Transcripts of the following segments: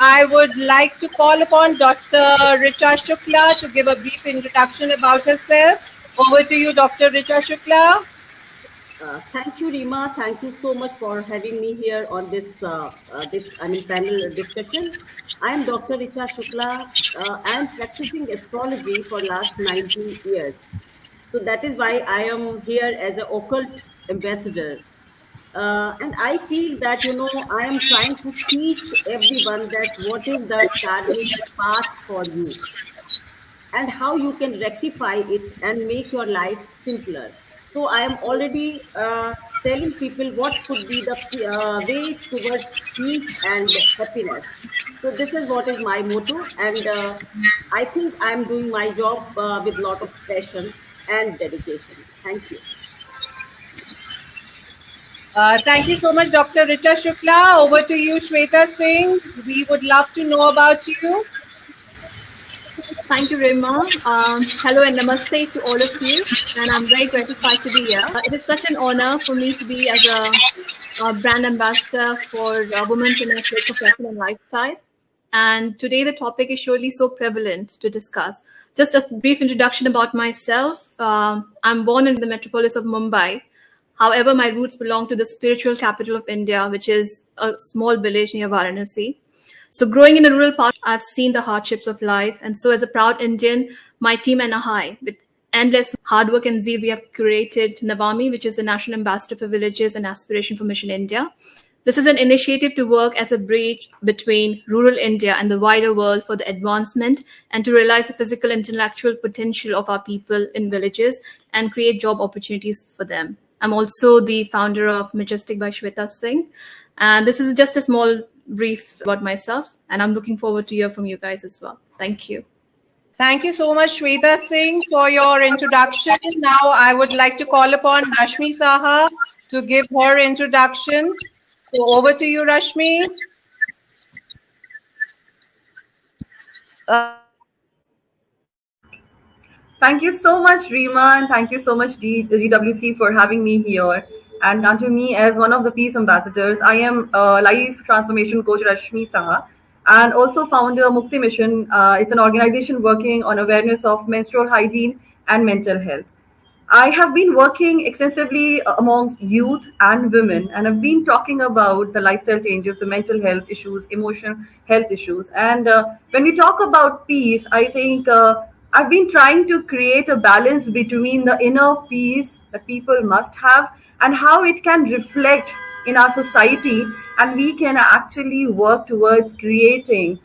I would like to call upon Dr. Richa Shukla to give a brief introduction about herself. Over to you, Dr. Richa Shukla. Thank you, Rima. Thank you so much for having me here on this panel discussion. I am Dr. Richa Shukla. I am practicing astrology for last 19 years. So that is why I am here as an occult ambassador. And I feel that, I am trying to teach everyone that what is the karmic path for you and how you can rectify it and make your life simpler. So I am already telling people what could be the way towards peace and happiness. So this is what is my motto, and I think I am doing my job with a lot of passion and dedication. Thank you. Thank you so much, Dr. Richa Shukla. Over to you, Shweta Singh. We would love to know about you. Thank you, Rima. Hello and namaste to all of you. And I'm very gratified to be here. It is such an honor for me to be as a brand ambassador for Womenpeneur Clique for Fashion and Lifestyle. And today the topic is surely so prevalent to discuss. Just a brief introduction about myself. I'm born in the metropolis of Mumbai. However, my roots belong to the spiritual capital of India, which is a small village near Varanasi. So growing in a rural part, I've seen the hardships of life. And so as a proud Indian, my team and I, with endless hard work and zeal, we have curated Navami, which is the National Ambassador for Villages and Aspiration for Mission India. This is an initiative to work as a bridge between rural India and the wider world for the advancement and to realize the physical and intellectual potential of our people in villages and create job opportunities for them. I'm also the founder of Majestic by Shweta Singh. And this is just a small brief about myself. And I'm looking forward to hear from you guys as well. Thank you. Thank you so much, Shweta Singh, for your introduction. Now I would like to call upon Rashmi Saha to give her introduction. So over to you, Rashmi. Thank you so much, Rima, and thank you so much, GWC, for having me here. And unto me, as one of the peace ambassadors, I am life transformation coach Rashmi Saha, and also founder of Mukti Mission. It's an organization working on awareness of menstrual hygiene and mental health. I have been working extensively amongst youth and women, and I've been talking about the lifestyle changes, the mental health issues, emotional health issues. And when we talk about peace, I think I've been trying to create a balance between the inner peace that people must have and how it can reflect in our society, and we can actually work towards creating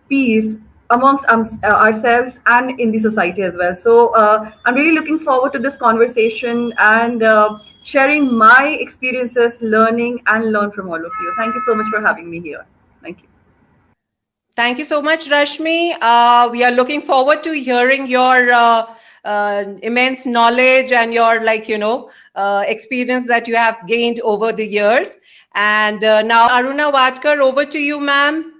peace amongst ourselves and in the society as well. So I'm really looking forward to this conversation and sharing my experiences, learn from all of you. Thank you so much for having me here. Thank you. Thank you so much, Rashmi. We are looking forward to hearing your immense knowledge and your, experience that you have gained over the years. And now, Aruna Wadkar, over to you, ma'am.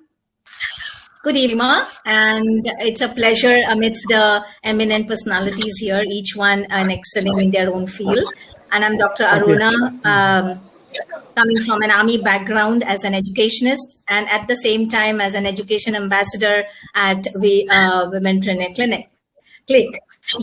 Good evening, and it's a pleasure amidst the eminent personalities here, each one excelling in their own field. And I'm Dr. Aruna, coming from an army background as an educationist and at the same time as an education ambassador at Womenpeneur Clique.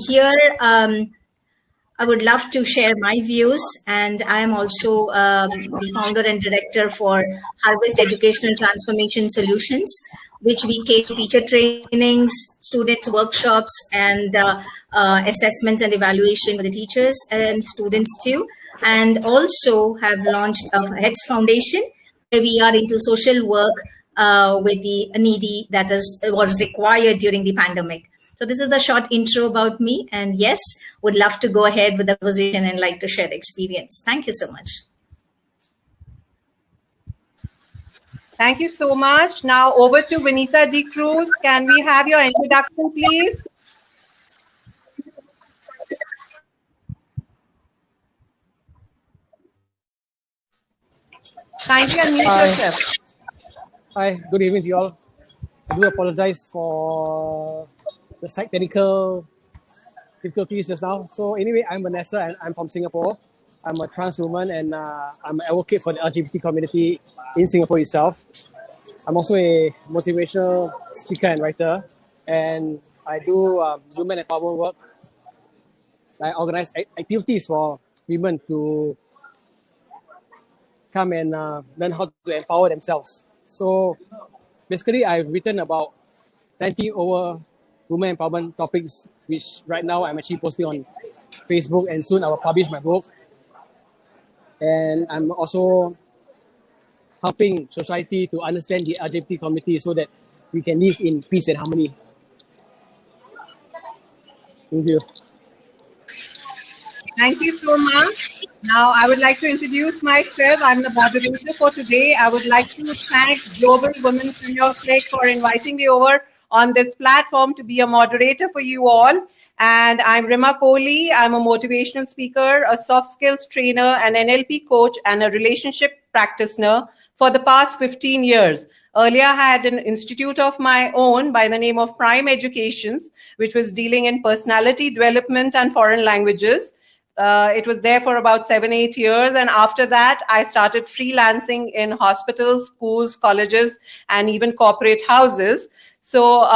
Here, I would love to share my views, and I am also the founder and director for Harvest Educational Transformation Solutions, which we cater teacher trainings, student workshops, and assessments and evaluation for the teachers and students too. And also have launched a Heads Foundation, where we are into social work with the needy that was required during the pandemic. So this is the short intro about me. And yes, would love to go ahead with the position and like to share the experience. Thank you so much. Thank you so much. Now over to Vanessa D Cruz. Can we have your introduction, please? Thank you, unmute yourself. Hi, good evening to you all. I do apologize for the slight technical difficulties just now. So anyway, I'm Vanessa and I'm from Singapore. I'm a trans woman and I'm an advocate for the LGBT community in Singapore itself. I'm also a motivational speaker and writer, and I do women empowerment work. I organize activities for women to come and learn how to empower themselves. So basically, I've written about 90 over women empowerment topics, which right now I'm actually posting on Facebook, and soon I will publish my book. And I'm also helping society to understand the LGBT community so that we can live in peace and harmony. Thank you. Thank you so much. Now, I would like to introduce myself. I'm the moderator for today. I would like to thank Global Womenpeneur Clique for inviting me over on this platform to be a moderator for you all. And I'm Rima Kohli. I'm a motivational speaker, a soft skills trainer, an NLP coach, and a relationship practitioner for the past 15 years. Earlier, I had an institute of my own by the name of Prime Educations, which was dealing in personality development and foreign languages. It was there for about 7-8 years. And after that, I started freelancing in hospitals, schools, colleges, and even corporate houses. So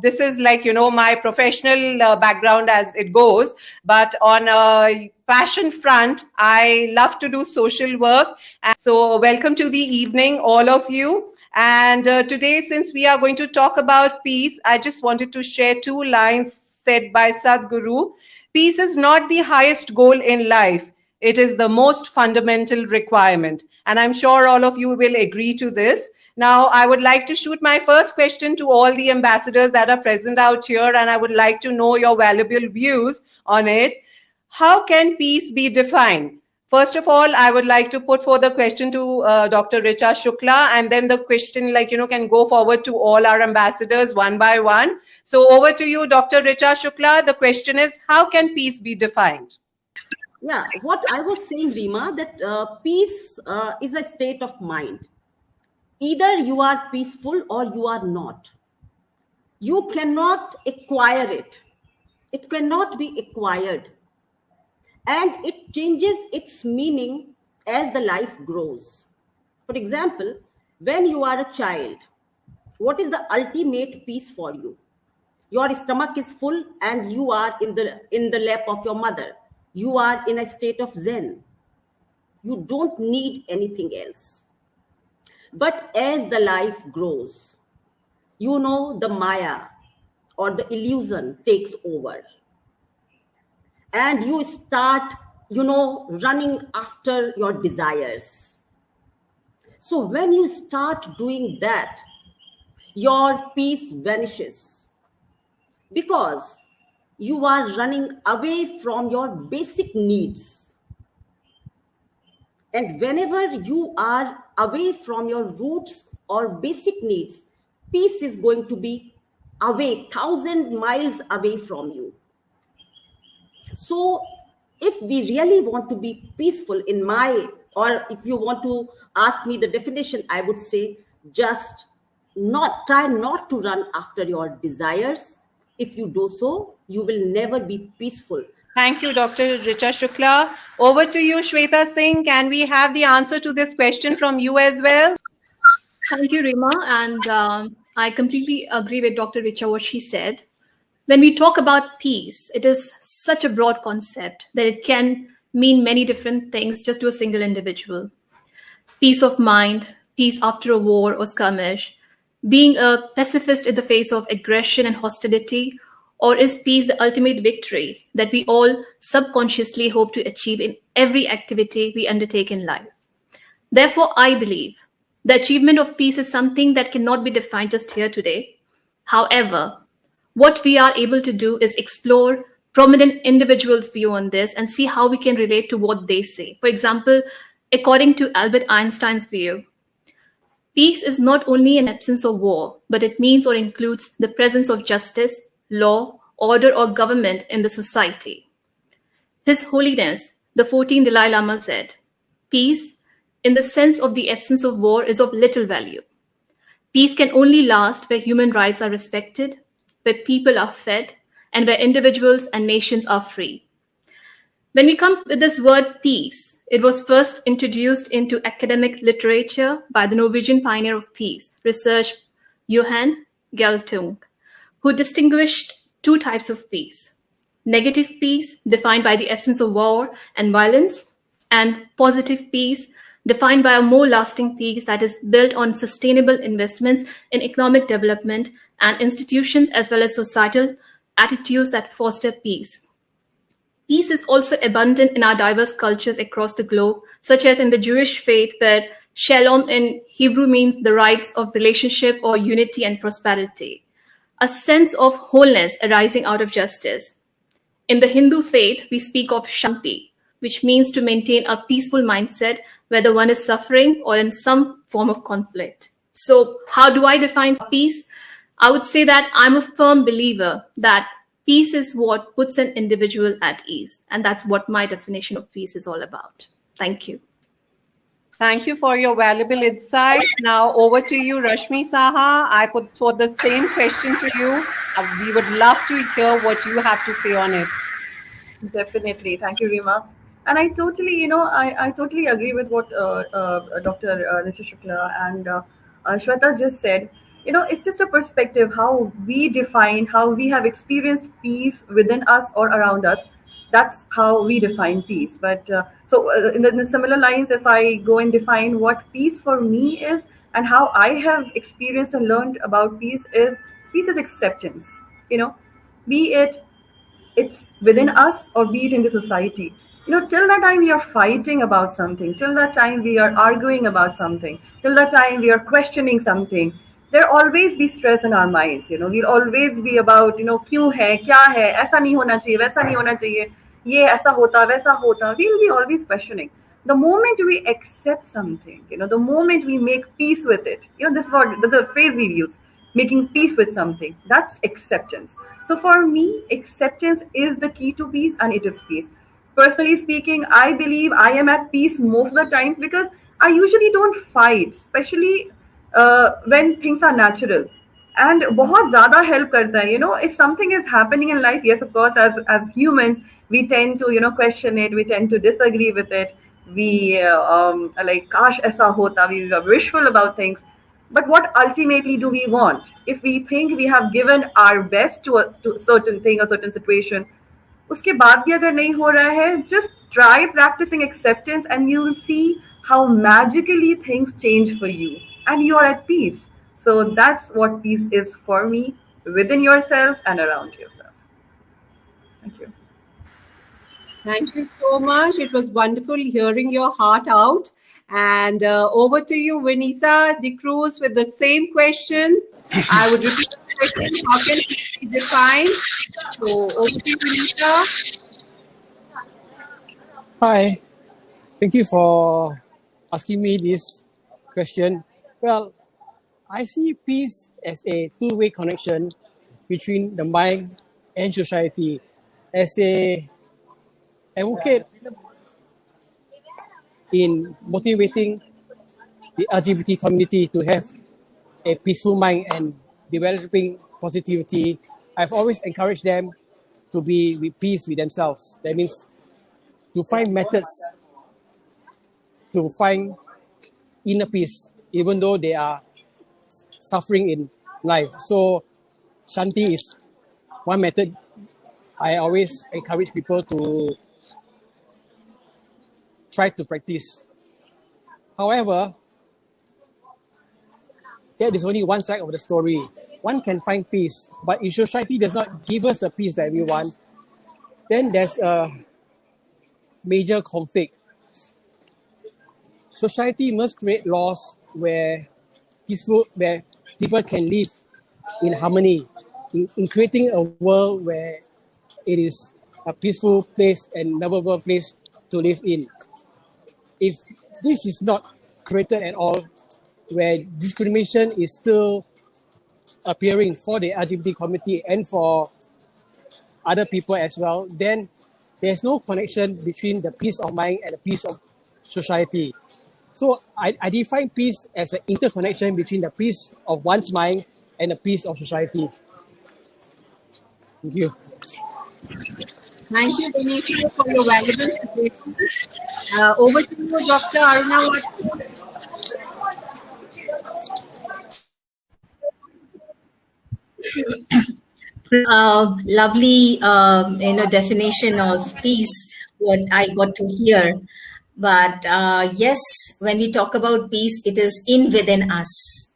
this is like, you know, my professional background as it goes. But on a passion front, I love to do social work. And so welcome to the evening, all of you. And today, since we are going to talk about peace, I just wanted to share 2 lines said by Sadhguru. Peace is not the highest goal in life. It is the most fundamental requirement. And I'm sure all of you will agree to this. Now, I would like to shoot my first question to all the ambassadors that are present out here, and I would like to know your valuable views on it. How can peace be defined? First of all, I would like to put forth the question to Dr. Richa Shukla, and then the question, like, you know, can go forward to all our ambassadors one by one. So over to you, Dr. Richa Shukla. The question is, how can peace be defined? Yeah, what I was saying, Rima, that peace is a state of mind. Either you are peaceful or you are not. You cannot acquire it. It cannot be acquired. And it changes its meaning as the life grows. For example, when you are a child, what is the ultimate peace for you? Your stomach is full and you are in the lap of your mother. You are in a state of Zen. You don't need anything else. But as the life grows, you know, the Maya or the illusion takes over. And you start, you know, running after your desires. So when you start doing that, your peace vanishes because you are running away from your basic needs. And whenever you are away from your roots or basic needs, peace is going to be away, 1,000 miles away from you. So if we really want to be peaceful in or if you want to ask me the definition, I would say just try not to run after your desires. If you do so, you will never be peaceful. Thank you, Dr. Richa Shukla. Over to you, Shweta Singh. Can we have the answer to this question from you as well? Thank you, Rima. And I completely agree with Dr. Richa, what she said. When we talk about peace, it is such a broad concept that it can mean many different things just to a single individual. Peace of mind, peace after a war or skirmish, being a pacifist in the face of aggression and hostility, or is peace the ultimate victory that we all subconsciously hope to achieve in every activity we undertake in life? Therefore, I believe the achievement of peace is something that cannot be defined just here today. However, what we are able to do is explore prominent individuals' view on this and see how we can relate to what they say. For example, according to Albert Einstein's view, peace is not only an absence of war, but it means or includes the presence of justice, law, order, or government in the society. His Holiness, the 14th Dalai Lama, said, peace, in the sense of the absence of war, is of little value. Peace can only last where human rights are respected, where people are fed, and where individuals and nations are free. When we come with this word peace, It was first introduced into academic literature by the Norwegian pioneer of peace research Johan Galtung, who distinguished two types of peace: negative peace, defined by the absence of war and violence, and positive peace, defined by a more lasting peace that is built on sustainable investments in economic development and institutions, as well as societal attitudes that foster peace. Peace is also abundant in our diverse cultures across the globe, such as in the Jewish faith, where shalom in Hebrew means the rights of relationship or unity and prosperity, a sense of wholeness arising out of justice. In the Hindu faith, we speak of shanti, which means to maintain a peaceful mindset, whether one is suffering or in some form of conflict. So how do I define peace? I would say that I'm a firm believer that peace is what puts an individual at ease. And that's what my definition of peace is all about. Thank you. Thank you for your valuable insight. Now over to you, Rashmi Saha. I put forth the same question to you. We would love to hear what you have to say on it. Definitely. Thank you, Rima. And I totally, I totally agree with what Dr. Richard Shukla and Shweta just said. It's just a perspective, how we define, how we have experienced peace within us or around us. That's how we define peace. But in the similar lines, if I go and define what peace for me is and how I have experienced and learned about peace is acceptance. Be it's within us or be it in the society. Till that time we are fighting about something, till that time we are arguing about something, till that time we are questioning something, there always be stress in our minds. We'll always be about, kyun hai, kya hai, aisa nahi hona chahiye, waisa nahi hona chahiye, ye aisa hota, waisa hota. We'll be always questioning. The moment we accept something, the moment we make peace with it, this is what the phrase we use, making peace with something, that's acceptance. So for me, acceptance is the key to peace, and it is peace. Personally speaking, I believe I am at peace most of the times because I usually don't fight, especially when things are natural. And बहुत ज़्यादा help करता है. If something is happening in life, yes, of course, as humans, we tend to question it, we tend to disagree with it, we like kash aisa hota, we are wishful about things. But what ultimately do we want? If we think we have given our best to a certain thing, a certain situation, उसके बाद भी अगर नहीं हो रहा है, just try practicing acceptance and you'll see how magically things change for you and you are at peace. So that's what peace is for me, within yourself and around yourself. Thank you. Thank you so much. It was wonderful hearing your heart out. And over to you, Vanessa D Cruz, with the same question. I would repeat the question. How can peace be defined? So over to you, Vanessa. Hi. Thank you for asking me this question. Well, I see peace as a two-way connection between the mind and society. As a advocate in motivating the LGBT community to have a peaceful mind and developing positivity, I've always encouraged them to be with peace with themselves. That means to find methods to find inner peace, even though they are suffering in life. So Shanti is one method I always encourage people to try to practice. However, there is only one side of the story. One can find peace, but if society does not give us the peace that we want, then there's a major conflict. Society must create laws where people can live in harmony, in creating a world where it is a peaceful place and livable place to live in. If this is not created at all, where discrimination is still appearing for the LGBT community and for other people as well, then there's no connection between the peace of mind and the peace of society. So I define peace as an interconnection between the peace of one's mind and the peace of society. Thank you. Thank you, Vanessa, for your valuable suggestions. Over to you, Dr. Aruna Wadkar. Lovely, definition of peace, what I got to hear. But yes, when we talk about peace, it is within us.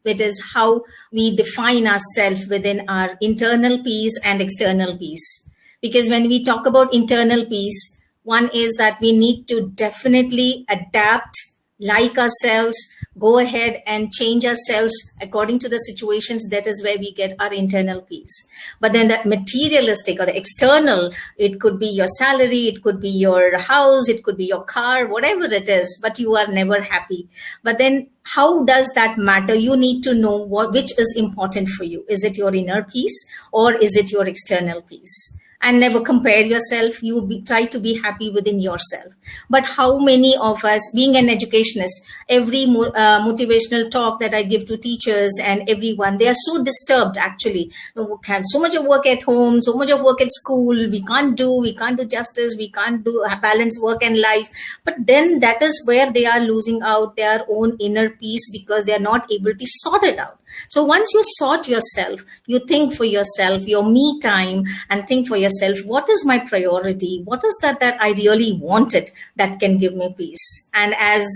It is how we define ourselves within our internal peace and external peace. Because when we talk about internal peace, one is that we need to definitely adapt, like ourselves, go ahead and change ourselves according to the situations. That is where we get our internal peace. But then that materialistic or the external, it could be your salary, it could be your house, it could be your car, whatever it is, but you are never happy. But then how does that matter? You need to know which is important for you. Is it your inner peace or is it your external peace? And never compare yourself. Try to be happy within yourself. But how many of us, being an educationist, every motivational talk that I give to teachers and everyone, they are so disturbed actually. We have so much of work at home, so much of work at school. We can't do justice. We can't do balance work and life. But then that is where they are losing out their own inner peace because they are not able to sort it out. So once you sort yourself, you think for yourself, your me time, and think for yourself, what is my priority? What is that I really wanted that can give me peace? And as,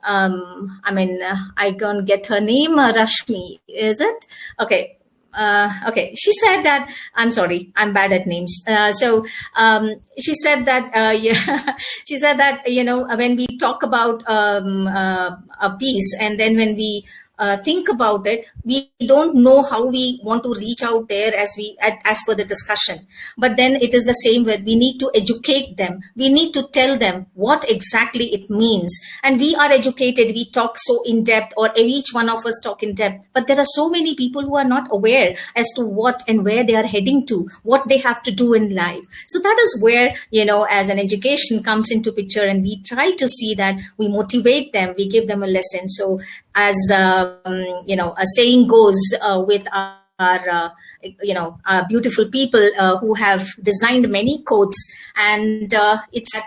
I can't get her name, Rashmi, is it? Okay. Okay, she said that, I'm sorry, I'm bad at names. She said that, she said that, when we talk about a peace, and then when we think about it, we don't know how we want to reach out there as per the discussion. But then it is the same way. We need to educate them. We need to tell them what exactly it means. And we are educated. We talk so in depth, or each one of us talk in depth. But there are so many people who are not aware as to what and where they are heading to, what they have to do in life. So that is where, as an education comes into picture, and we try to see that we motivate them, we give them a lesson. So as a saying goes with our beautiful people who have designed many quotes, and it's that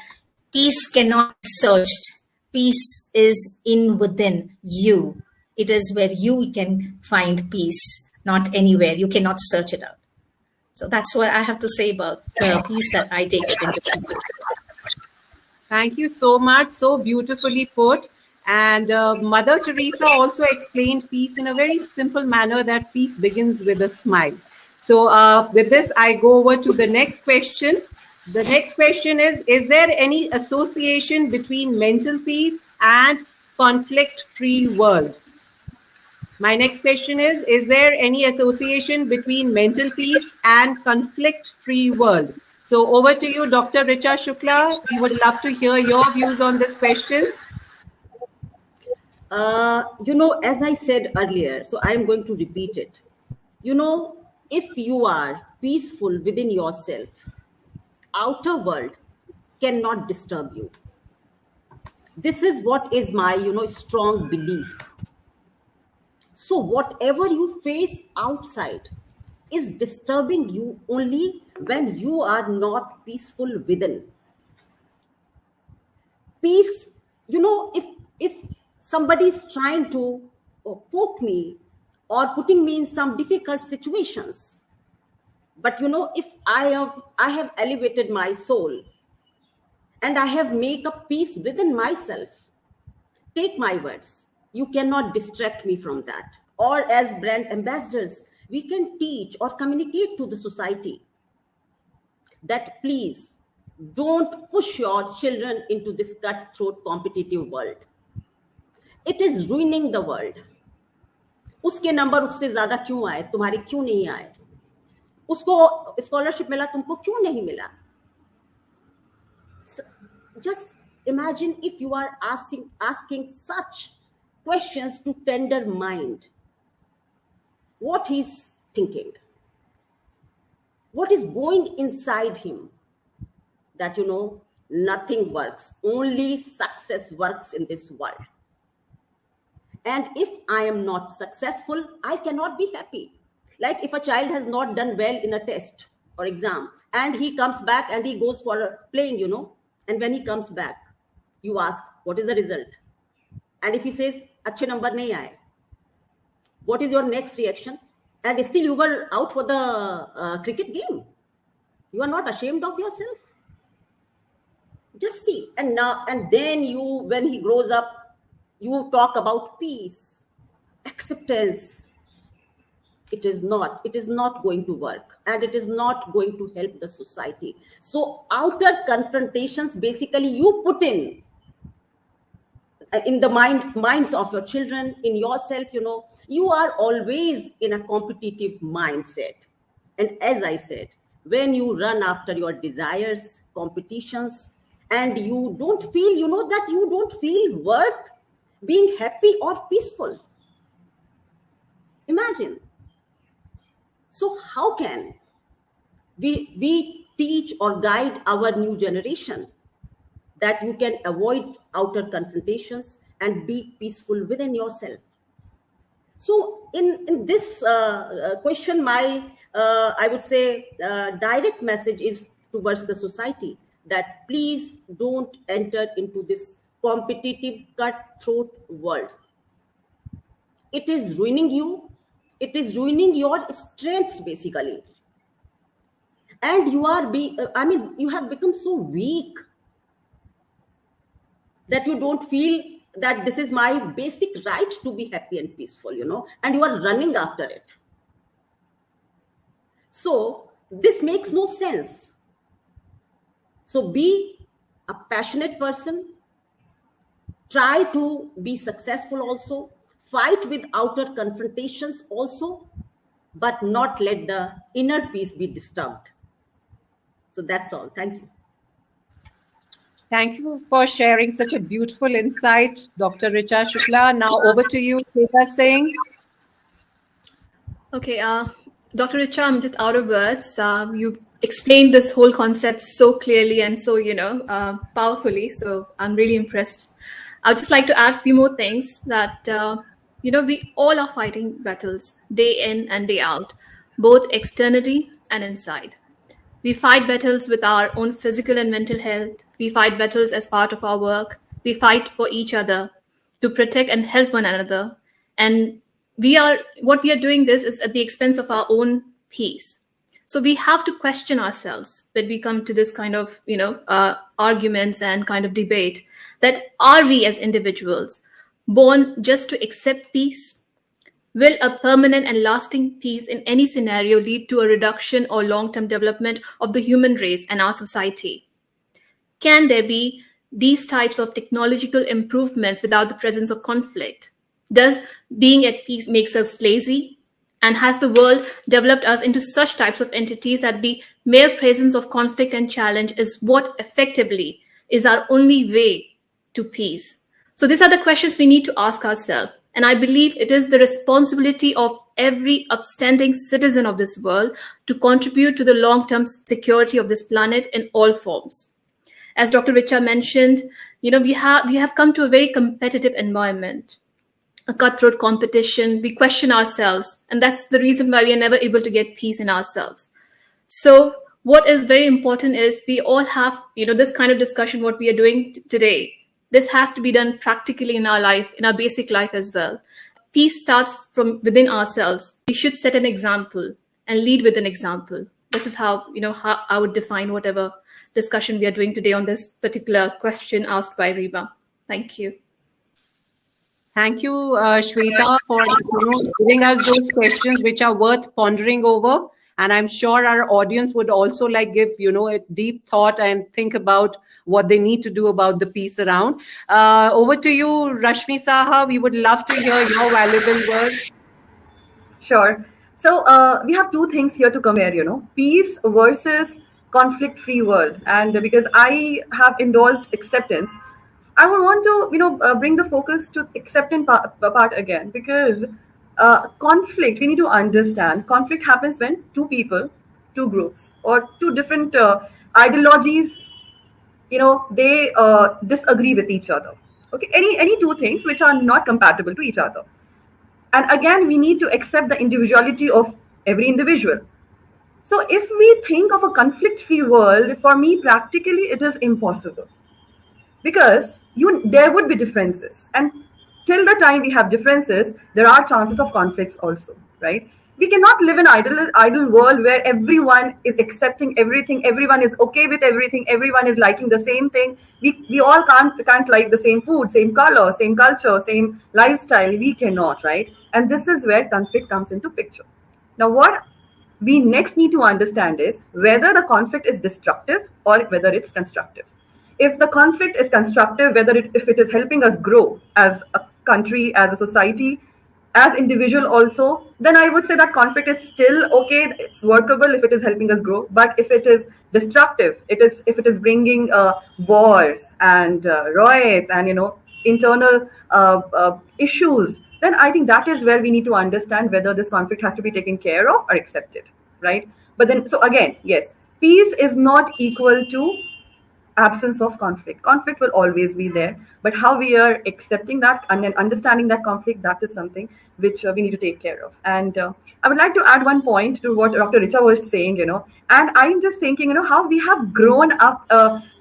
peace cannot be searched. Peace is within you. It is where you can find peace, not anywhere. You cannot search it out. So that's what I have to say about the peace that I take into consideration. Thank you so much. So beautifully put. And Mother Teresa also explained peace in a very simple manner, that peace begins with a smile. So with this, I go over to the next question. The next question is there any association between mental peace and conflict-free world? My next question is there any association between mental peace and conflict-free world? So over to you, Dr. Richa Shukla. We would love to hear your views on this question. As I said earlier, so I'm going to repeat it. If you are peaceful within yourself, outer world cannot disturb you. This is what is my, strong belief. So whatever you face outside is disturbing you only when you are not peaceful within. Peace, if somebody is trying to poke me or putting me in some difficult situations, but if I have elevated my soul and I have made a peace within myself, take my words, you cannot distract me from that. Or as brand ambassadors, we can teach or communicate to the society that please don't push your children into this cutthroat competitive world. It is ruining the world. उसके number उससे ज्यादा क्यों आए, तुम्हारे क्यों नहीं आए? उसको स्कॉलरशिप मिला, तुमको क्यों नहीं मिला? Just imagine if you are asking such questions to tender mind. What he's thinking, what is going inside him, that nothing works, only success works in this world. And if I am not successful, I cannot be happy. Like if a child has not done well in a test, or exam, and he comes back and he goes for playing, you know, and when he comes back, you ask, what is the result? And if he says, achhe number nahi aaye, what is your next reaction? And still you were out for the cricket game. You are not ashamed of yourself. Just see. And now, and then you, when he grows up, you talk about peace, acceptance. It is not going to work, and it is not going to help the society. So outer confrontations, basically you put in the minds of your children, in yourself, you know, you are always in a competitive mindset. And as I said, when you run after your desires, competitions, and you don't feel, you know, that you don't feel worth being happy or peaceful. Imagine. So how can we teach or guide our new generation that you can avoid outer confrontations and be peaceful within yourself? So in this question, my, I would say, direct message is towards the society that please don't enter into this competitive, cutthroat world. It is ruining you. It is ruining your strengths, basically. And you are you have become so weak that you don't feel that this is my basic right to be happy and peaceful, you know, and you are running after it. So this makes no sense. So be a passionate person, try to be successful also, fight with outer confrontations also, but not let the inner peace be disturbed. So that's all. Thank you. Thank you for sharing such a beautiful insight, Dr. Richa Shukla. Now over to you, Shweta Singh. Okay, Dr. Richa, I'm just out of words. You explained this whole concept so clearly and so, you know, powerfully. So I'm really impressed. I'd just like to add a few more things that, you know, we all are fighting battles day in and day out, both externally and inside. We fight battles with our own physical and mental health. We fight battles as part of our work. We fight for each other to protect and help one another. And what we are doing this is at the expense of our own peace. So we have to question ourselves when we come to this kind of, you know, arguments and kind of debate, that are we as individuals born just to accept peace? Will a permanent and lasting peace in any scenario lead to a reduction or long-term development of the human race and our society? Can there be these types of technological improvements without the presence of conflict? Does being at peace makes us lazy? And has the world developed us into such types of entities that the mere presence of conflict and challenge is what effectively is our only way to peace? So these are the questions we need to ask ourselves. And I believe it is the responsibility of every upstanding citizen of this world to contribute to the long-term security of this planet in all forms. As Dr. Richa mentioned, you know, we have come to a very competitive environment, a cutthroat competition. We question ourselves, and that's the reason why we are never able to get peace in ourselves. So what is very important is we all have, you know, this kind of discussion, what we are doing today. This has to be done practically in our life, in our basic life as well. Peace starts from within ourselves. We should set an example and lead with an example. This is how, you know, how I would define whatever discussion we are doing today on this particular question asked by Rima. Thank you. Thank you, Shweta, for giving us those questions which are worth pondering over. And I'm sure our audience would also like give, you know, a deep thought and think about what they need to do about the peace around. Over to you, Rashmi Saha. We would love to hear your valuable words. Sure. So we have two things here to compare, you know, peace versus conflict-free world. And because I have endorsed acceptance, I would want to, you know, bring the focus to acceptance part again, because conflict, we need to understand, conflict happens when two people, two groups, or two different ideologies, you know, they disagree with each other. Okay, any two things which are not compatible to each other. And again, we need to accept the individuality of every individual. So if we think of a conflict-free world, for me, practically, it is impossible. Because there would be differences. And till the time we have differences, there are chances of conflicts also, right? We cannot live in an idle world where everyone is accepting everything, everyone is okay with everything, everyone is liking the same thing. We all can't like the same food, same color, same culture, same lifestyle. We cannot, right? And this is where conflict comes into picture. Now, what we next need to understand is whether the conflict is destructive or whether it's constructive. If the conflict is constructive, if it is helping us grow as a country, as a society, as individual also, then I would say that conflict is still okay. It's workable if it is helping us grow. But if it is destructive, if it is bringing wars and riots and internal issues, then I think that is where we need to understand whether this conflict has to be taken care of or accepted, right? But then, so again, yes, peace is not equal to absence of conflict. Conflict will always be there, but how we are accepting that and then understanding that conflict, that is something which we need to take care of. And I would like to add one point to what Dr. Richa was saying, and I'm just thinking, how we have grown up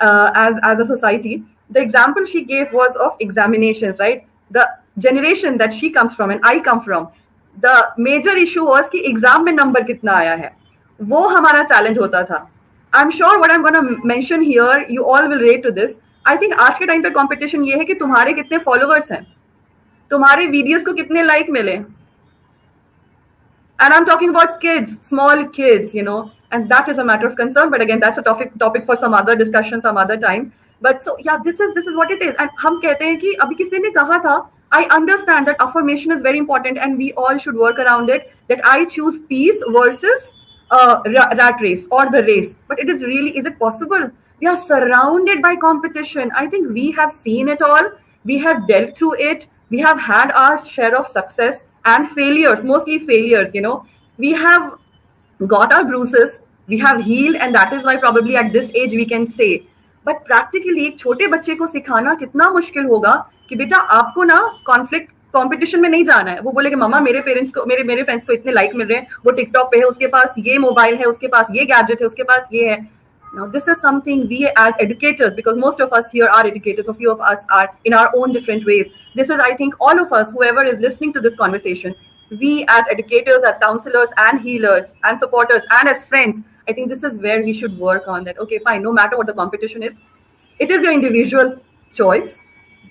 as a society. The example she gave was of examinations, right? The generation that she comes from and I come from, the major issue was कि exam में number कितना आया है, वो हमारा challenge होता था. I'm sure what I'm going to mention here, you all will relate to this. I think आज के टाइम पे competition ये है कि तुम्हारे कितने followers हैं, तुम्हारे videos को कितने like मिले. And I'm talking about kids, small kids, and that is a matter of concern. But again, that's a topic for some other discussion, some other time. But so yeah, this is what it is. And हम कहते हैं कि अभी किसी ने कहा था, I understand that affirmation is very important and we all should work around it, that I choose peace versus rat race or the race. But is it possible? We are surrounded by competition. I think we have seen it all. We have dealt through it. We have had our share of success and failures, mostly failures, We have got our bruises. We have healed, and that is why probably at this age we can say. But practically एक छोटे बच्चे को सिखाना कितना मुश्किल होगा कि बेटा आपको ना कंपटीशन में नहीं जाना है. वो बोले कि मामा मेरे पेरेंट्स को मेरे फ्रेंड्स को इतने लाइक मिल रहे हैं, वो टिकटॉक पे है, उसके पास ये मोबाइल है, उसके पास ये गैजेट है, उसके पास ये है. Now this is something we as educators, because most of us here are educators, a few of us are in our own different ways. This is, I think, all of us, whoever is listening to this conversation, we as educators, as counselors and healers and supporters and as friends, I think this is where we should work on that. Okay, fine, no matter what the competition is, it is your individual choice.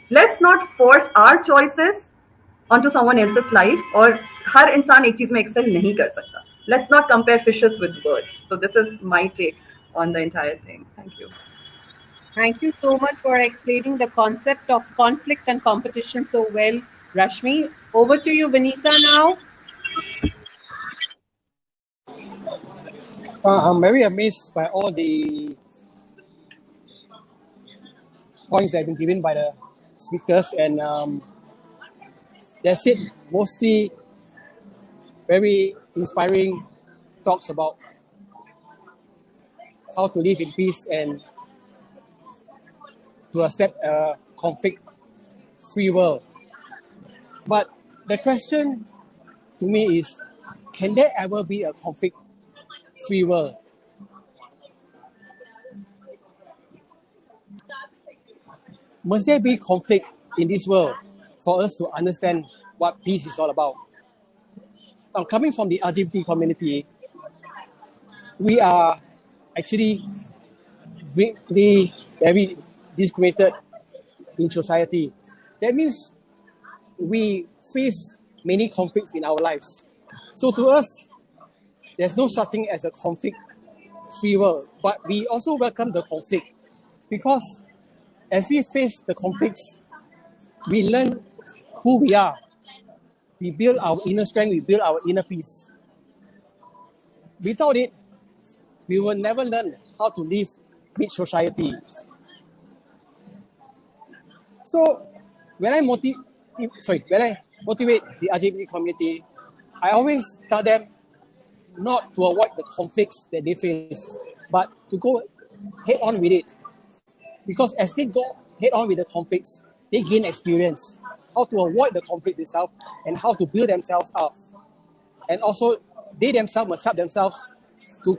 Let's not force our choices onto someone else's life, or हर इंसान एक चीज में excel नहीं कर सकता. Let's not compare fishes with birds. So this is my take on the entire thing. Thank you. Thank you so much for explaining the concept of conflict and competition so well, Rashmi. Over to you, Vanessa, now. I'm very amazed by all the points that have been given by the speakers, and that's it. Mostly very inspiring talks about how to live in peace and to accept a conflict-free world. But the question to me is, can there ever be a conflict-free world? Must there be conflict in this world for us to understand what peace is all about? Now, coming from the LGBT community, we are actually very discriminated in society. That means we face many conflicts in our lives. So to us, there's no such thing as a conflict-free world, but we also welcome the conflict, because as we face the conflicts, we learn who we are. We build our inner strength, we build our inner peace. Without it, we will never learn how to live with society. So when I motivate the LGBT community, I always tell them not to avoid the conflicts that they face, but to go head on with it. Because as they go head on with the conflicts, they gain experience, how to avoid the conflicts itself and how to build themselves up. And also, they themselves must help themselves to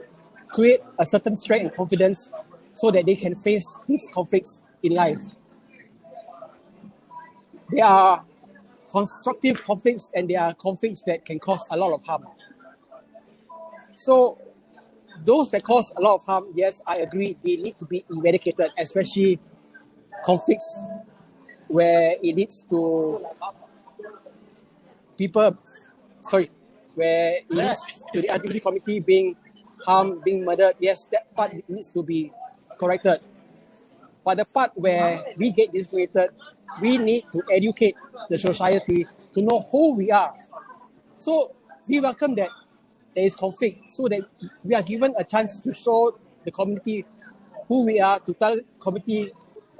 create a certain strength and confidence so that they can face these conflicts in life. There are constructive conflicts and there are conflicts that can cause a lot of harm. So those that cause a lot of harm, yes, I agree, they need to be eradicated, especially conflicts where it leads to where it leads to the LGBT community being harmed, being murdered. Yes, that part needs to be corrected. But the part where we get discriminated, we need to educate the society to know who we are. So we welcome that there is conflict, so that we are given a chance to show the community who we are, to tell the community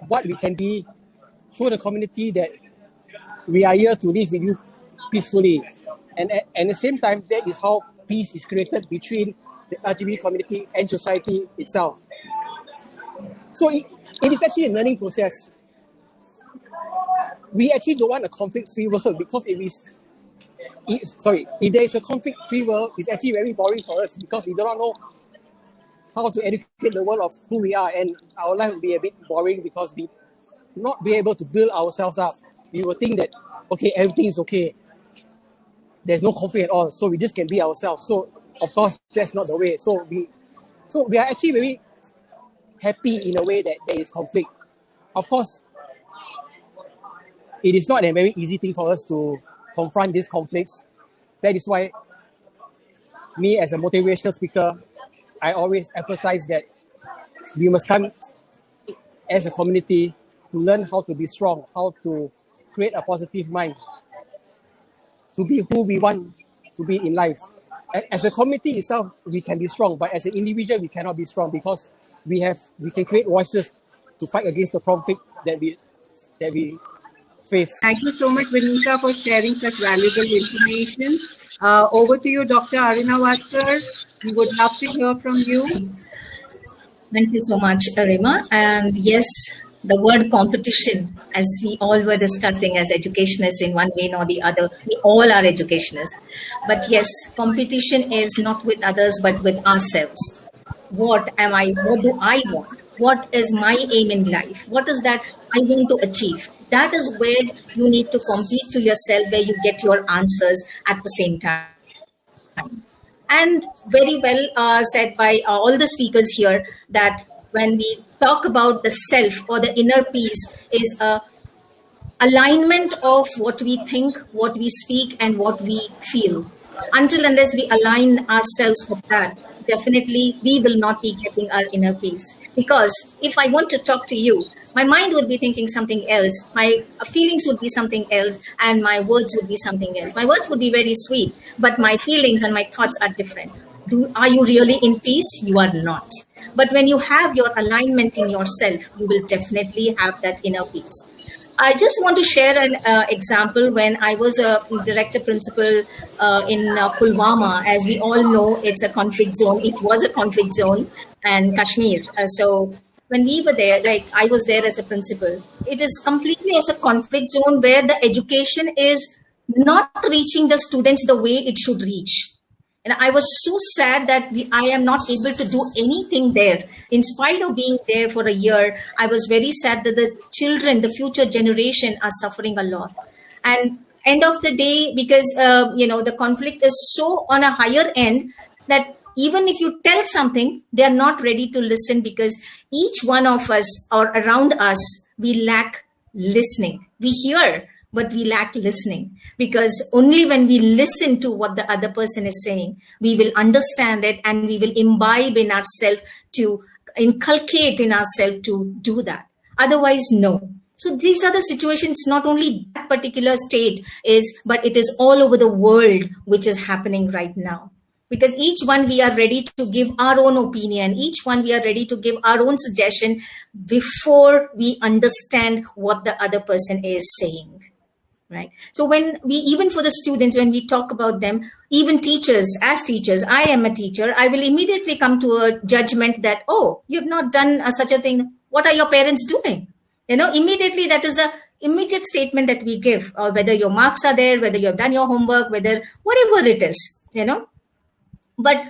what we can be, show the community that we are here to live with you peacefully. And at the same time, that is how peace is created between the LGBT community and society itself. So it is actually a learning process. We actually don't want a conflict-free world, because if there is a conflict-free world, it's actually very boring for us, because we do not know how to educate the world of who we are, and our life will be a bit boring because we not be able to build ourselves up. We will think that, okay, everything is okay. There's no conflict at all, so we just can be ourselves. So, of course, that's not the way. So we are actually very happy in a way that there is conflict. Of course, it is not a very easy thing for us to confront these conflicts. That is why me as a motivational speaker, I always emphasize that we must come as a community to learn how to be strong, how to create a positive mind, to be who we want to be in life. As a community itself, we can be strong, but as an individual, we cannot be strong, because we can create voices to fight against the conflict that we face. Thank you so much, Vanessa, for sharing such valuable information. Over to you, Dr. Aruna Wadkar. We would love to hear from you. Thank you so much, Rima. And yes, the word competition, as we all were discussing as educationists in one way or the other, we all are educationists. But yes, competition is not with others, but with ourselves. What am I? What do I want? What is my aim in life? What is that I want to achieve? That is where you need to compete to yourself, where you get your answers at the same time. And very well said by all the speakers here, that when we talk about the self or the inner peace, is a alignment of what we think, what we speak, and what we feel. Until unless we align ourselves with that, definitely we will not be getting our inner peace. Because if I want to talk to you, my mind would be thinking something else, my feelings would be something else, and my words would be something else. My words would be very sweet, but my feelings and my thoughts are different. Are you really in peace? You are not. But when you have your alignment in yourself, you will definitely have that inner peace. I just want to share an example. When I was a director principal in Pulwama, as we all know, it's a conflict zone. It was a conflict zone, and Kashmir. So when we were there, like I was there as a principal, it is completely as a conflict zone where the education is not reaching the students the way it should reach. And I was so sad that I am not able to do anything there. In spite of being there for a year, I was very sad that the children, the future generation, are suffering a lot. And end of the day, because the conflict is so on a higher end that even if you tell something, they are not ready to listen, because each one of us or around us, we lack listening. We hear, but we lack listening, because only when we listen to what the other person is saying, we will understand it, and we will imbibe in ourselves, to inculcate in ourselves to do that. Otherwise, no. So these are the situations, not only that particular state is, but it is all over the world, which is happening right now. Because each one we are ready to give our own opinion, each one we are ready to give our own suggestion before we understand what the other person is saying. Right. So when even for the students, when we talk about them, even teachers, as teachers, I am a teacher, I will immediately come to a judgment that, oh, you have not done such a thing. What are your parents doing? Immediately that is the immediate statement that we give, or whether your marks are there, whether you have done your homework, whether whatever it is, But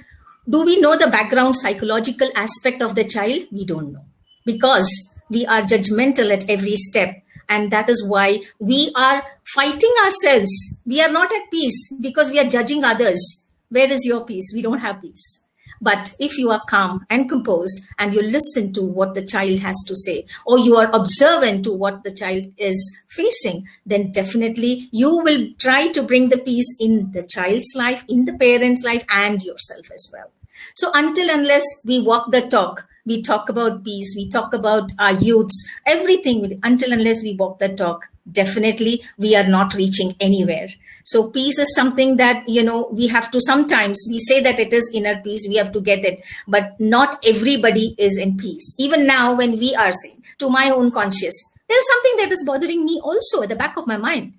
Do we know the background psychological aspect of the child? We don't know, because we are judgmental at every step. And that is why we are fighting ourselves. We are not at peace because we are judging others. Where is your peace? We don't have peace. But if you are calm and composed and you listen to what the child has to say, or you are observant to what the child is facing, then definitely you will try to bring the peace in the child's life, in the parent's life, and yourself as well. So until unless we walk the talk, we talk about peace, we talk about our youths, everything, until unless we walk the talk, definitely we are not reaching anywhere. So peace is something that, we have to, sometimes we say that it is inner peace, we have to get it, but not everybody is in peace. Even now when we are saying, to my own conscious, there is something that is bothering me also at the back of my mind.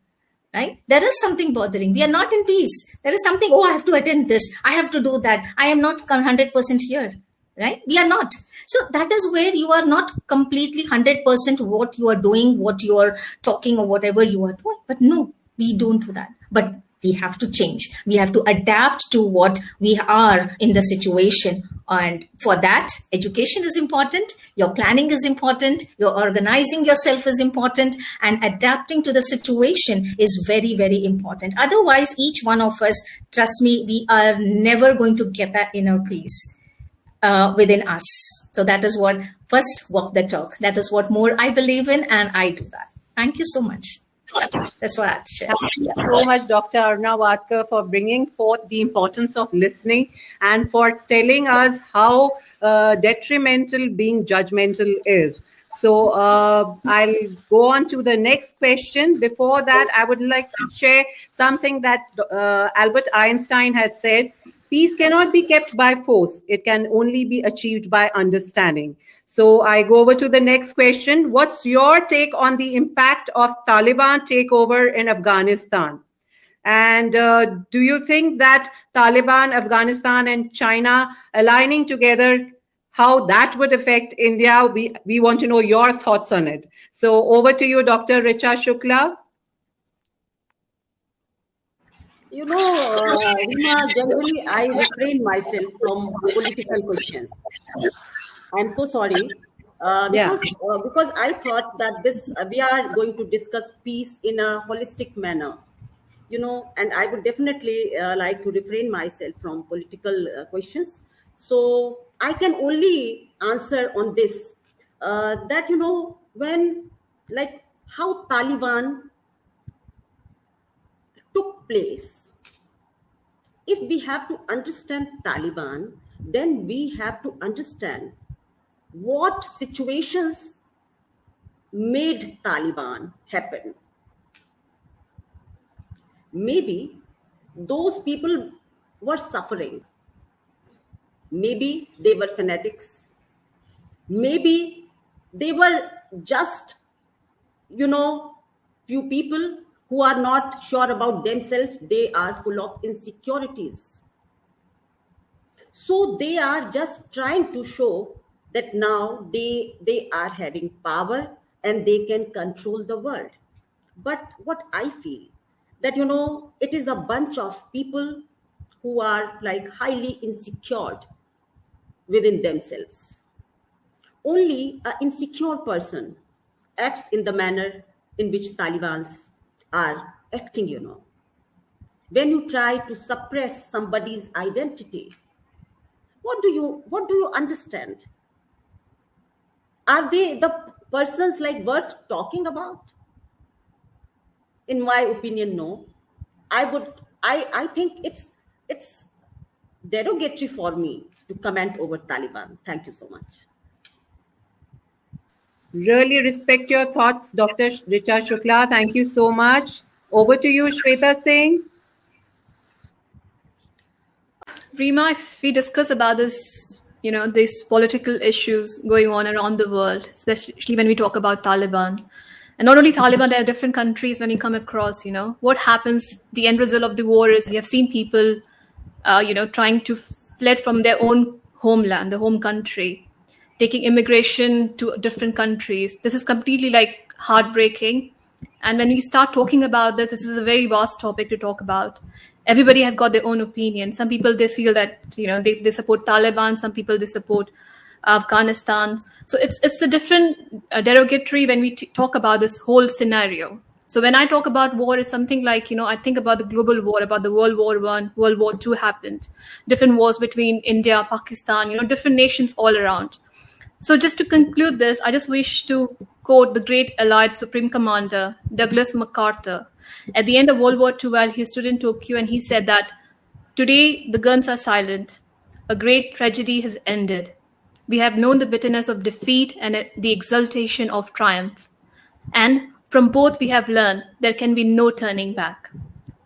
Right? There is something bothering. We are not in peace. There is something, I have to attend this. I have to do that. I am not 100% here. Right? We are not. So that is where you are not completely 100% what you are doing, what you are talking, or whatever you are doing. But no, we don't do that. But we have to change. We have to adapt to what we are in the situation. And for that, education is important. Your planning is important. Your organizing yourself is important. And adapting to the situation is very, very important. Otherwise, each one of us, trust me, we are never going to get that inner peace within us. So that is what, first, walk the talk. That is what more I believe in, and I do that. Thank you so much. That's what I have to share. Thank you so much, Dr. Aruna Wadkar, for bringing forth the importance of listening and for telling us how detrimental being judgmental is. So I'll go on to the next question. Before that, I would like to share something that Albert Einstein had said. Peace cannot be kept by force. It can only be achieved by understanding. So I go over to the next question. What's your take on the impact of Taliban takeover in Afghanistan? And do you think that Taliban, Afghanistan, and China aligning together, how that would affect India? We want to know your thoughts on it. So over to you, Dr. Richa Shukla. Rima, generally I refrain myself from political questions. I'm so sorry. Because I thought that we are going to discuss peace in a holistic manner, and I would definitely like to refrain myself from political questions. So I can only answer on this, that, when, how Taliban took place. If we have to understand Taliban, then we have to understand what situations made Taliban happen. Maybe those people were suffering. Maybe they were fanatics. Maybe they were just, few people who are not sure about themselves. They are full of insecurities. So they are just trying to show that now they are having power and they can control the world. But what I feel that, it is a bunch of people who are highly insecure within themselves. Only an insecure person acts in the manner in which Talibans are acting, When you try to suppress somebody's identity, what do you understand? Are they the persons worth talking about? In my opinion, no. I think it's derogatory for me to comment over Taliban. Thank you so much. Really respect your thoughts, Dr. Richa Shukla. Thank you so much. Over to you, Shweta Singh. Rima, if we discuss about this, these political issues going on around the world, especially when we talk about Taliban, and not only Taliban, there are different countries when you come across, what happens, the end result of the war is we have seen people, trying to fled from their own homeland, the home country, taking immigration to different countries. This is completely heartbreaking. And when we start talking about this is a very vast topic to talk about. everybody has got their own opinion. Some people, they feel that, they support Taliban. Some people, they support Afghanistan. So it's a different derogatory when we talk about this whole scenario. So when I talk about war, it's something like, I think about the global war, about the World War I, World War II happened, different wars between India, Pakistan, different nations all around. So just to conclude this, I just wish to quote the great Allied Supreme Commander, Douglas MacArthur. At the end of World War II, while he stood in Tokyo, and he said that, "Today the guns are silent. A great tragedy has ended. We have known the bitterness of defeat and the exultation of triumph. And from both we have learned there can be no turning back.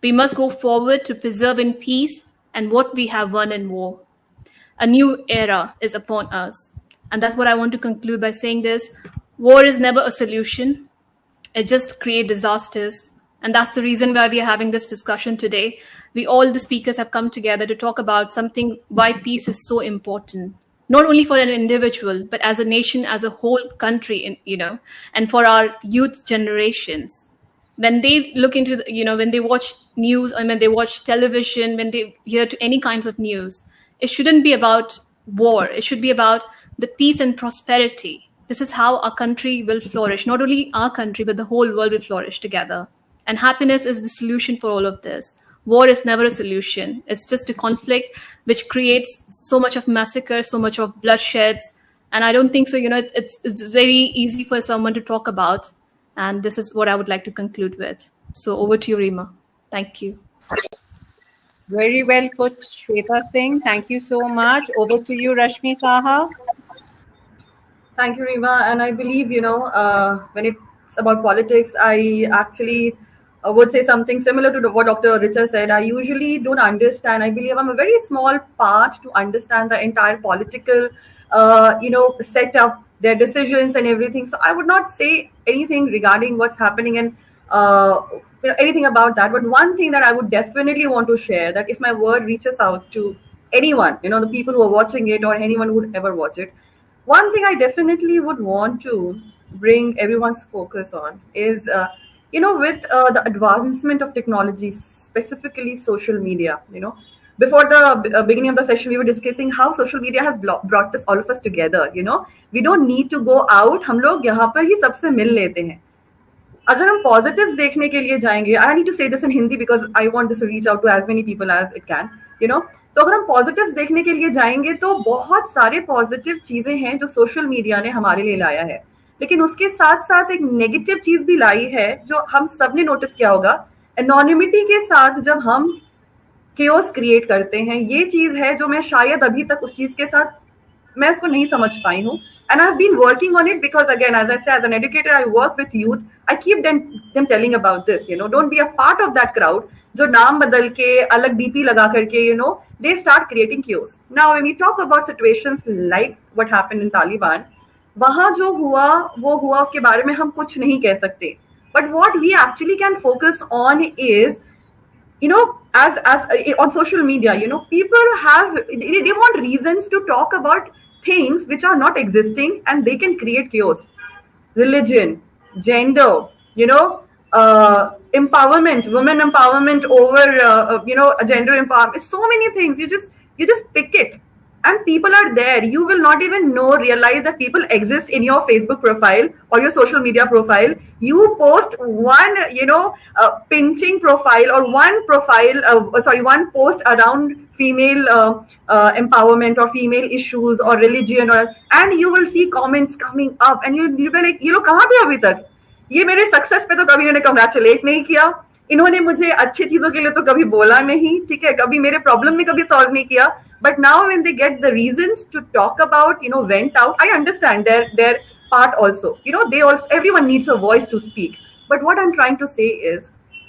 We must go forward to preserve in peace and what we have won in war. A new era is upon us." And that's what I want to conclude by saying this. War is never a solution. It just creates disasters. And that's the reason why we are having this discussion today. All the speakers have come together to talk about something, why peace is so important. Not only for an individual, but as a nation, as a whole country, and for our youth generations. When they look into, when they watch news, or when they watch television, when they hear to any kinds of news, it shouldn't be about war. It should be about the peace and prosperity. This is how our country will flourish. Not only our country, but the whole world will flourish together. And happiness is the solution for all of this. War is never a solution. It's just a conflict which creates so much of massacre, so much of bloodshed. And I don't think so, it's very easy for someone to talk about. And this is what I would like to conclude with. So over to you, Rima. Thank you. Very well put, Shweta Singh. Thank you so much. Over to you, Rashmi Saha. Thank you, Rima. And I believe, when it's about politics, I actually would say something similar to what Dr. Richa said. I usually don't understand. I believe I'm a very small part to understand the entire political, setup, their decisions and everything. So I would not say anything regarding what's happening and anything about that. But one thing that I would definitely want to share, that if my word reaches out to anyone, the people who are watching it or anyone who would ever watch it, one thing I definitely would want to bring everyone's focus on is, with the advancement of technology, specifically social media, before the beginning of the session, we were discussing how social media has brought us, all of us together, we don't need to go out, हम लोग यहाँ पर ही सबसे मिल लेते हैं. अगर हम positives देखने के लिए जाएंगे, I need to say this in Hindi because I want this to reach out to as many people as it can, तो अगर हम positives देखने के लिए जाएंगे तो बहुत सारे positive चीजें हैं जो social media ने हमारे लिए लाया है. लेकिन उसके साथ साथ एक नेगेटिव चीज भी लाई है जो हम सब ने नोटिस किया होगा. एनोनिमिटी के साथ जब हम केओस क्रिएट करते हैं, ये चीज है जो मैं शायद अभी तक उस चीज के साथ मैं इसको नहीं समझ पाई हूँ. And I've been working on it because, again, as I say, as an educator, I work with youth. I keep them telling about this, don't be a part of that crowd. जो नाम बदल के अलग DP लगा करके, they start creating chaos. Now, when we talk about situations like what happened in Taliban, वहां जो हुआ वो हुआ, उसके बारे में हम कुछ नहीं कह सकते. But what we actually can focus on is, as on social media, people they want reasons to talk about things which are not existing, and they can create chaos. Religion, gender, empowerment, women empowerment over gender empowerment. So many things. You just pick it. And people are there. You will not even realize that people exist in your Facebook profile or your social media profile. You post one, pinching profile or one post around female empowerment or female issues or religion, and you will see comments coming up, and you'll be like, ये लोग कहाँ थे अभी तक? ये मेरे success पे तो कभी इन्होंने congratulate नहीं किया, इन्होंने मुझे अच्छी चीजों के लिए तो कभी बोला नहीं, ठीक है, कभी मेरे प्रॉब्लम में कभी सॉल्व नहीं किया. But now when they get the reasons to talk about, vent out, I understand their part also. Everyone needs a voice to speak. But what I'm trying to say is,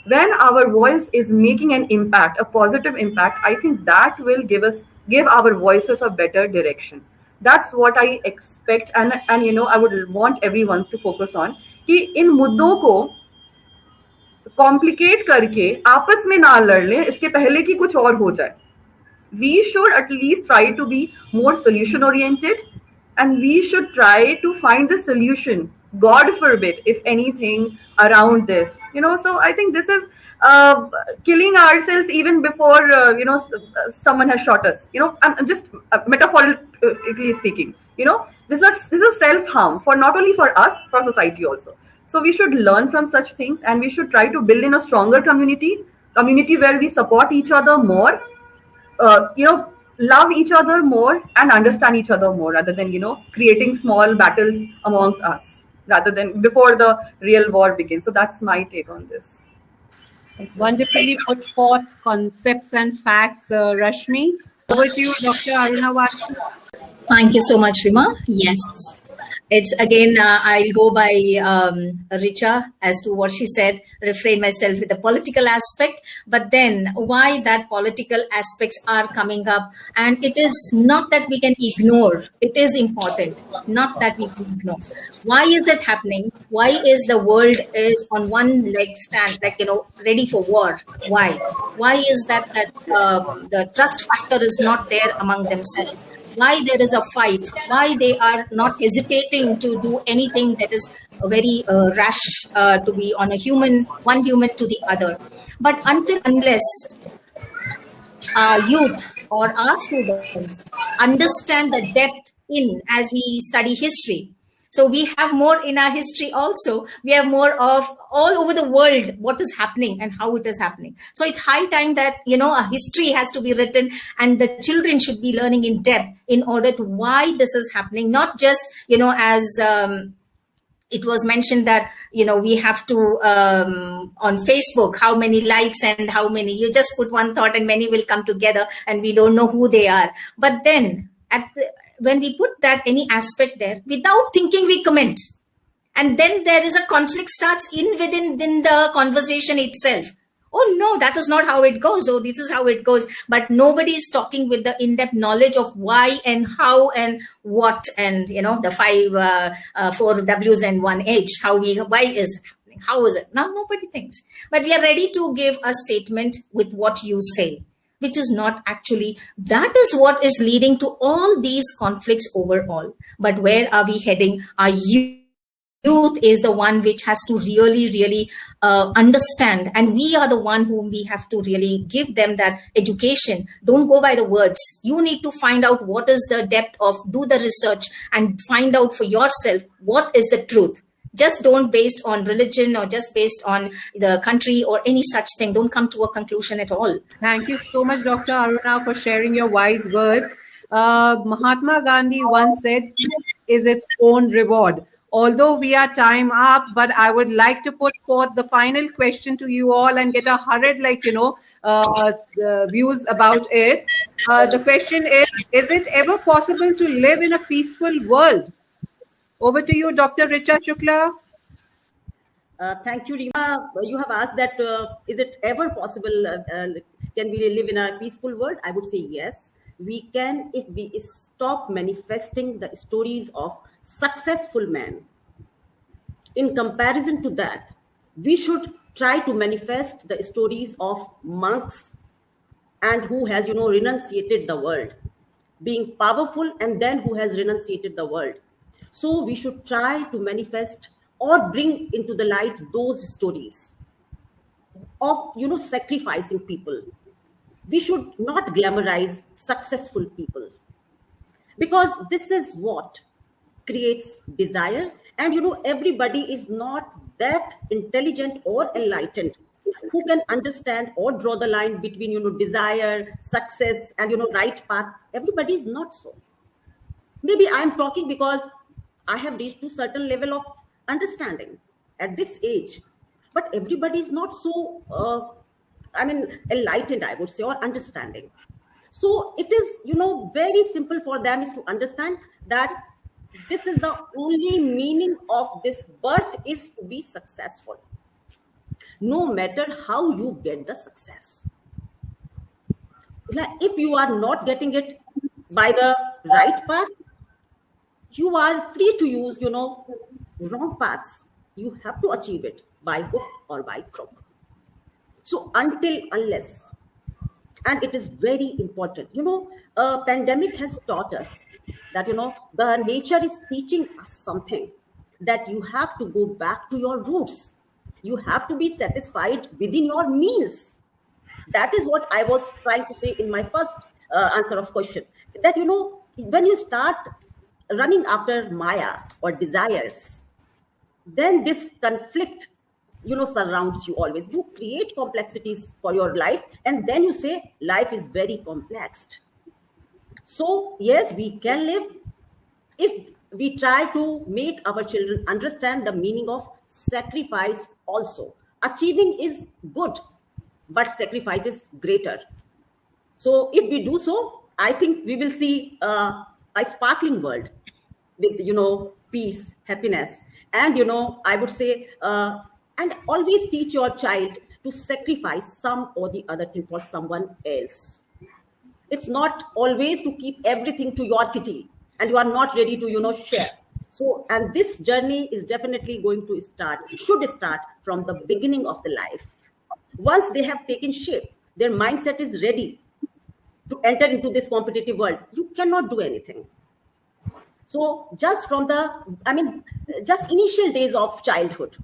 when our voice is making an impact, a positive impact, I think that will give our voices a better direction. That's what I expect, and I would want everyone to focus on. कि इन मुद्दों को complicate करके आपस में ना लड़ लें, इसके पहले कि कुछ और हो जाए. We should at least try to be more solution oriented, and we should try to find the solution, God forbid, if anything, around this. So I think this is killing ourselves even before someone has shot us. I'm just metaphorically speaking. This is self-harm for not only for us, for society also. So we should learn from such things, and we should try to build in a stronger community where we support each other more, love each other more, and understand each other more, rather than creating small battles amongst us, rather than before the real war begins. So that's my take on this. Wonderfully put forth concepts and facts, Rashmi. Over to you, Dr. Aruna Wadkar. Thank you so much, Rima. Yes. It's again, I'll go by Richa as to what she said, refrain myself with the political aspect, but then why that political aspects are coming up. And it is not that we can ignore, it is important, not that we can ignore. Why is it happening? Why is the world is on one leg stand, ready for war? Why? Why is that the trust factor is not there among themselves? Why there is a fight, why they are not hesitating to do anything that is very rash to be on one human to the other. But unless our youth or our students understand the depth as we study history. So we have more in our history also. We have more of all over the world, what is happening and how it is happening. So it's high time that, a history has to be written, and the children should be learning in depth in order to why this is happening. Not just, as it was mentioned that, we have to, on Facebook, how many likes and how many, you just put one thought and many will come together and we don't know who they are. But then when we put that any aspect there, without thinking, we comment. And then there is a conflict starts within the conversation itself. Oh, no, that is not how it goes. Oh, this is how it goes. But nobody is talking with the in-depth knowledge of why and how and what, and, the 4 W's and 1 H, why is it happening? How is it? Now, nobody thinks. But we are ready to give a statement with what you say, which is not actually, that is what is leading to all these conflicts overall. But where are we heading? Our youth is the one which has to really, really understand. And we are the one whom we have to really give them that education. Don't go by the words. You need to find out what is the depth of, do the research and find out for yourself what is the truth. Just don't based on religion or just based on the country or any such thing. Don't come to a conclusion at all. Thank you so much, Dr. Aruna, for sharing your wise words. Mahatma Gandhi once said, is its own reward. Although we are time up, but I would like to put forth the final question to you all and get a hurried, views about it. The question is it ever possible to live in a peaceful world? Over to you, Dr. Richard Shukla. Thank you, Rima. You have asked that, is it ever possible, can we live in a peaceful world? I would say yes. We can if we stop manifesting the stories of successful men. In comparison to that, we should try to manifest the stories of monks and who has, renunciated the world, being powerful, and then who has renunciated the world. So we should try to manifest or bring into the light those stories of, sacrificing people. We should not glamorize successful people, because this is what creates desire. And, everybody is not that intelligent or enlightened who can understand or draw the line between, desire, success, and, right path. Everybody is not so. Maybe I am talking because I have reached to a certain level of understanding at this age, but everybody is not so, enlightened, I would say, or understanding. So it is, very simple for them is to understand that this is the only meaning of this birth is to be successful, no matter how you get the success. If you are not getting it by the right path, you are free to use, wrong paths. You have to achieve it by hook or by crook. So unless, and it is very important, pandemic has taught us that, the nature is teaching us something, that you have to go back to your roots. You have to be satisfied within your means. That is what I was trying to say in my first answer of question. That, you know, when you start running after Maya or desires, then this conflict, you know, surrounds you always. You create complexities for your life, and then you say life is very complex. So yes, we can live if we try to make our children understand the meaning of sacrifice also. Achieving is good, but sacrifice is greater. So if we do so, I think we will see a sparkling world with, you know, peace, happiness. And, you know, I would say, and always teach your child to sacrifice some or the other thing for someone else. It's not always to keep everything to your kitty and you are not ready to, you know, share. So, and this journey is definitely going to start, should start from the beginning of the life. Once they have taken shape, their mindset is ready to enter into this competitive world, you cannot do anything. So just from the, just initial days of childhood,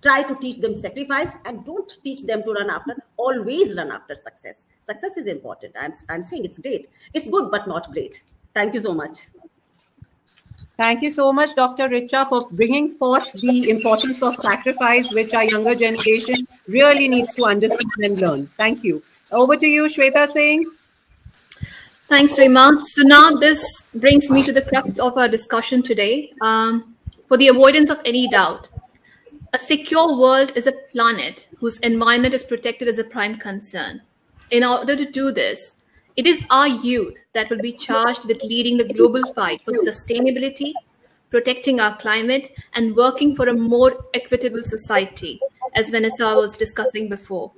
try to teach them sacrifice, and don't teach them to run after, always run after success. Success is important. I'm saying it's great. It's good, but not great. Thank you so much. Thank you so much, Dr. Richa, for bringing forth the importance of sacrifice, which our younger generation really needs to understand and learn. Thank you. Over to you, Shweta Singh. Thanks, Rima. So now this brings me to the crux of our discussion today. For the avoidance of any doubt, a secure world is a planet whose environment is protected as a prime concern. In order to do this, it is our youth that will be charged with leading the global fight for sustainability, protecting our climate, and working for a more equitable society, as Vanessa was discussing before.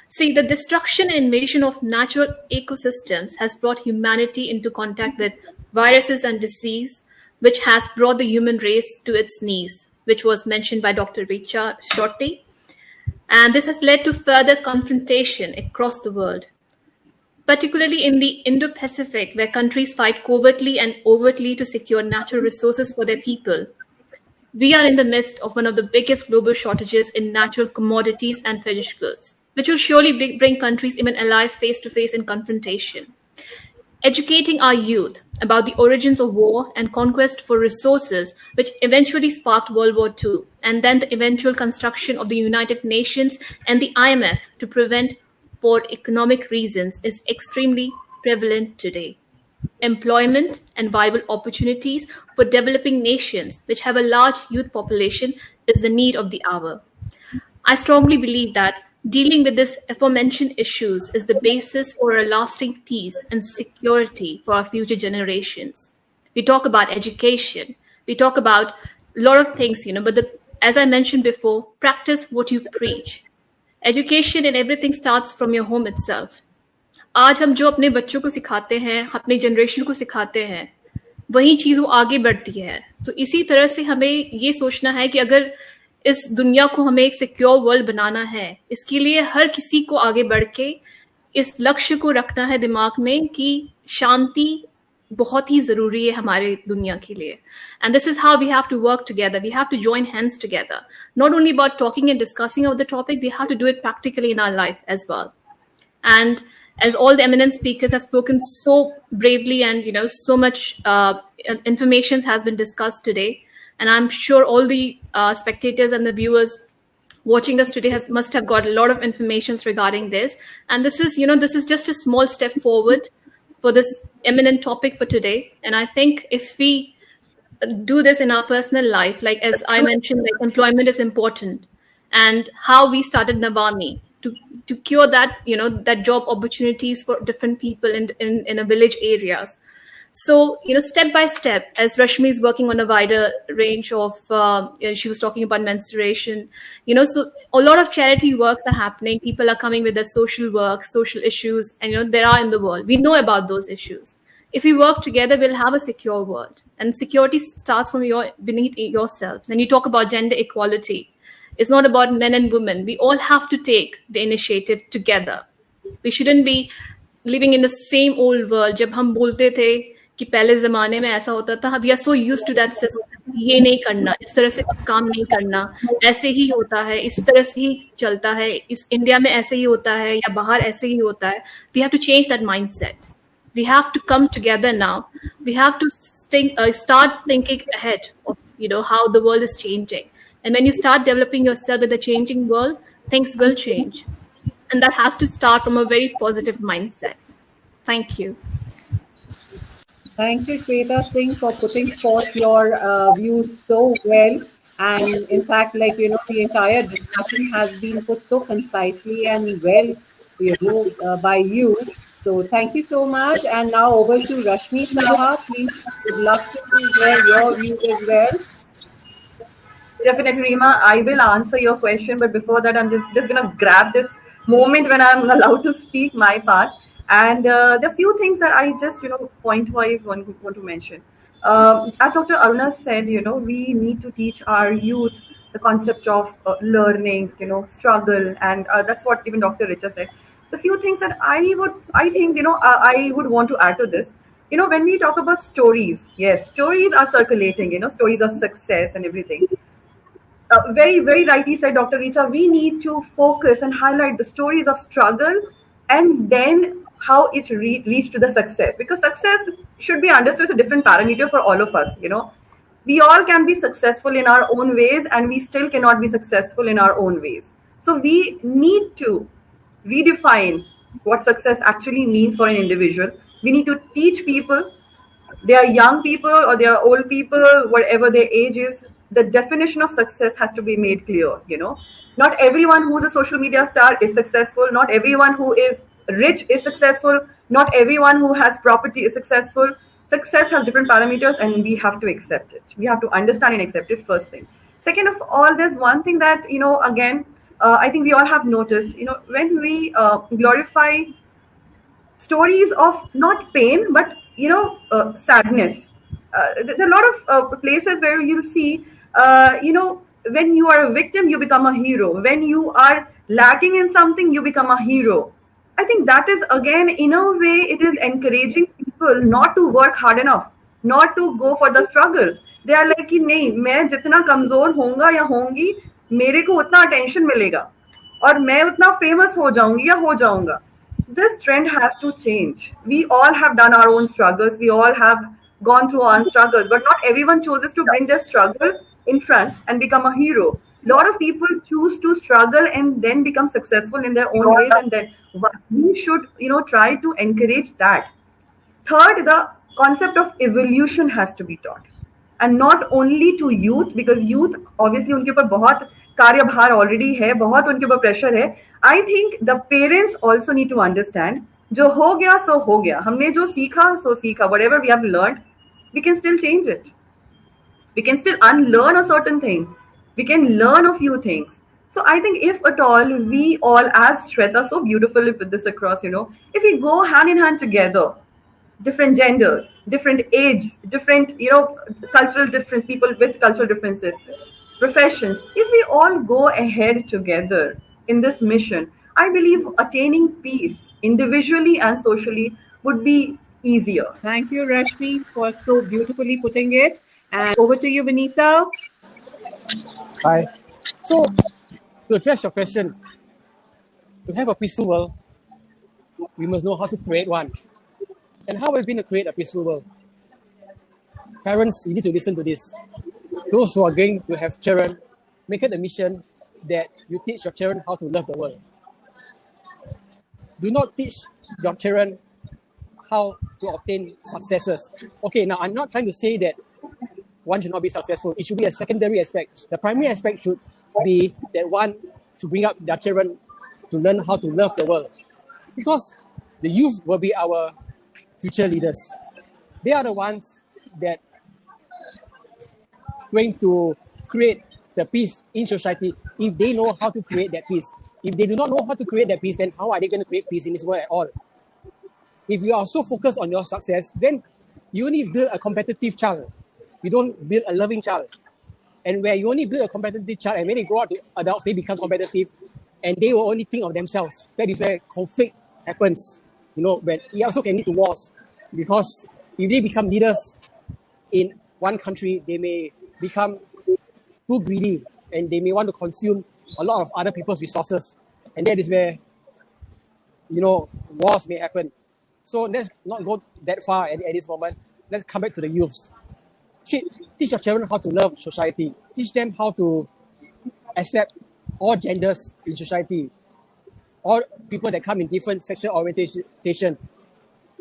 See, the destruction and invasion of natural ecosystems has brought humanity into contact with viruses and disease, which has brought the human race to its knees, which was mentioned by Dr. Richa shortly. And this has led to further confrontation across the world, particularly in the Indo-Pacific, where countries fight covertly and overtly to secure natural resources for their people. We are in the midst of one of the biggest global shortages in natural commodities and fetish goods, which will surely bring countries, even allies, face-to-face in confrontation. Educating our youth about the origins of war and conquest for resources, which eventually sparked World War II, and then the eventual construction of the United Nations and the IMF to prevent for economic reasons, is extremely prevalent today. Employment and viable opportunities for developing nations, which have a large youth population, is the need of the hour. I strongly believe that dealing with these aforementioned issues is the basis for a lasting peace and security for our future generations. We talk about education, we talk about a lot of things, but as I mentioned before, practice what you preach. Education and everything starts from your home itself. आज हम जो अपने बच्चों को सिखाते हैं, अपने generation को सिखाते हैं, वही चीज वो आगे बढ़ती है. तो इसी तरह से हमें ये सोचना है कि अगर इस दुनिया को हमें एक सिक्योर वर्ल्ड बनाना है, इसके लिए हर किसी को आगे बढ़ के इस लक्ष्य को रखना है दिमाग में कि शांति बहुत ही जरूरी है हमारे दुनिया के लिए. And this is how we have to work together. We have to join hands together. Not only about talking and discussing of the topic, we have to do it practically in our life as well. And as all the eminent speakers have spoken so bravely and so much information has been discussed today, and I'm sure all the spectators and the viewers watching us today must have got a lot of information regarding this. And this is just a small step forward for this eminent topic for today. And I think if we do this in our personal life, like as I mentioned, like employment is important, and how we started Navami to cure that, that job opportunities for different people in a village areas. So, step by step, as Rashmi is working on a wider range of, she was talking about menstruation, so a lot of charity works are happening. People are coming with their social work, social issues, and, there are in the world. We know about those issues. If we work together, we'll have a secure world. And security starts from beneath yourself. When you talk about gender equality, it's not about men and women. We all have to take the initiative together. We shouldn't be living in the same old world. जब हम बोलते थे कि पहले ज़माने में ऐसा होता था, we are so used to that system, ये नहीं करना, इस तरह से काम नहीं करना, ऐसे ही होता है, इस तरह से ही चलता है, इस इंडिया में ऐसे ही होता है या बाहर ऐसे ही होता है. We have to change that mindset. We have to come together now. We have to start thinking ahead of how the world is changing. And when you start developing yourself with the changing world, things will change. And that has to start from a very positive mindset. Thank you. Thank you, Shweta Singh, for putting forth your views so well. And in fact, the entire discussion has been put so concisely and well, by you. So thank you so much. And now over to Rashmi Saha. Please, would love to hear your views as well. Definitely, Rima. I will answer your question, but before that, I'm just going to grab this moment when I'm allowed to speak my part. And there are few things that I just, point-wise want to mention. As Dr. Aruna said, we need to teach our youth the concept of learning, struggle, and that's what even Dr. Richa said. The few things that I think, I would want to add to this. When we talk about stories, yes, stories are circulating, stories of success and everything. Very, very rightly said, Dr. Richa, we need to focus and highlight the stories of struggle and then how it reached to the success. Because success should be understood as a different parameter for all of us, We all can be successful in our own ways, and we still cannot be successful in our own ways. So we need to redefine what success actually means for an individual. We need to teach people, they are young people or they are old people, whatever their age is, the definition of success has to be made clear. Not everyone who's a social media star is successful. Not everyone who is rich is successful. Not everyone who has property is successful. Success has different parameters, and we have to accept it. We have to understand and accept it, first thing. Second of all, there's one thing that, again, I think we all have noticed, when we glorify stories of not pain, but, sadness. There are a lot of places where you see, when you are a victim, you become a hero. When you are lacking in something, you become a hero. I think that is, again, in a way, it is encouraging people not to work hard enough, not to go for the struggle. They are like, nahi, main jitna kamzor hounga ya hongi, मेरे को उतना attention मिलेगा और मैं उतना famous हो जाऊंगी या हो जाऊंगा. This trend has to change. We all have done our own struggles. We all have gone through our own struggles, but not everyone chooses to bring their struggle in front and become a hero. A lot of people choose to struggle and then become successful in their own ways, and then we should, try to encourage that. Third, the concept of evolution has to be taught, and not only to youth, because youth obviously उनके ऊपर बहुत कार्यभार already है, बहुत उनके ऊपर pressure है. I think the parents also need to understand, जो हो गया सो हो गया, हमने जो सीखा सो सीखा. Whatever we have learned, we can still change it. We can still unlearn a certain thing. We can learn a few things. So I think if at all, we all, as Shweta so beautifully put this across, if we go hand in hand together, different genders, different ages, different, cultural difference, people with cultural differences, professions, if we all go ahead together in this mission, I believe attaining peace individually and socially would be easier. Thank you, Rashmi, for so beautifully putting it. And over to you, Vanessa. Hi. So, to address your question, to have a peaceful world, we must know how to create one. And how are we going to create a peaceful world? Parents, you need to listen to this. Those who are going to have children, make it a mission that you teach your children how to love the world. Do not teach your children how to obtain successes. Okay, now I'm not trying to say that one should not be successful. It should be a secondary aspect. The primary aspect should be that one should bring up their children to learn how to love the world. Because the youth will be our future leaders. They are the ones that going to create the peace in society if they know how to create that peace. If they do not know how to create that peace, then how are they going to create peace in this world at all? If you are so focused on your success, then you only build a competitive child. You don't build a loving child. And where you only build a competitive child, and when they grow up to adults, they become competitive, and they will only think of themselves. That is where conflict happens. When it also can lead to wars, because if they become leaders in one country, they may become too greedy and they may want to consume a lot of other people's resources. And that is where, wars may happen. So let's not go that far at this moment. Let's come back to the youths. Teach your children how to love society. Teach them how to accept all genders in society, all people that come in different sexual orientation.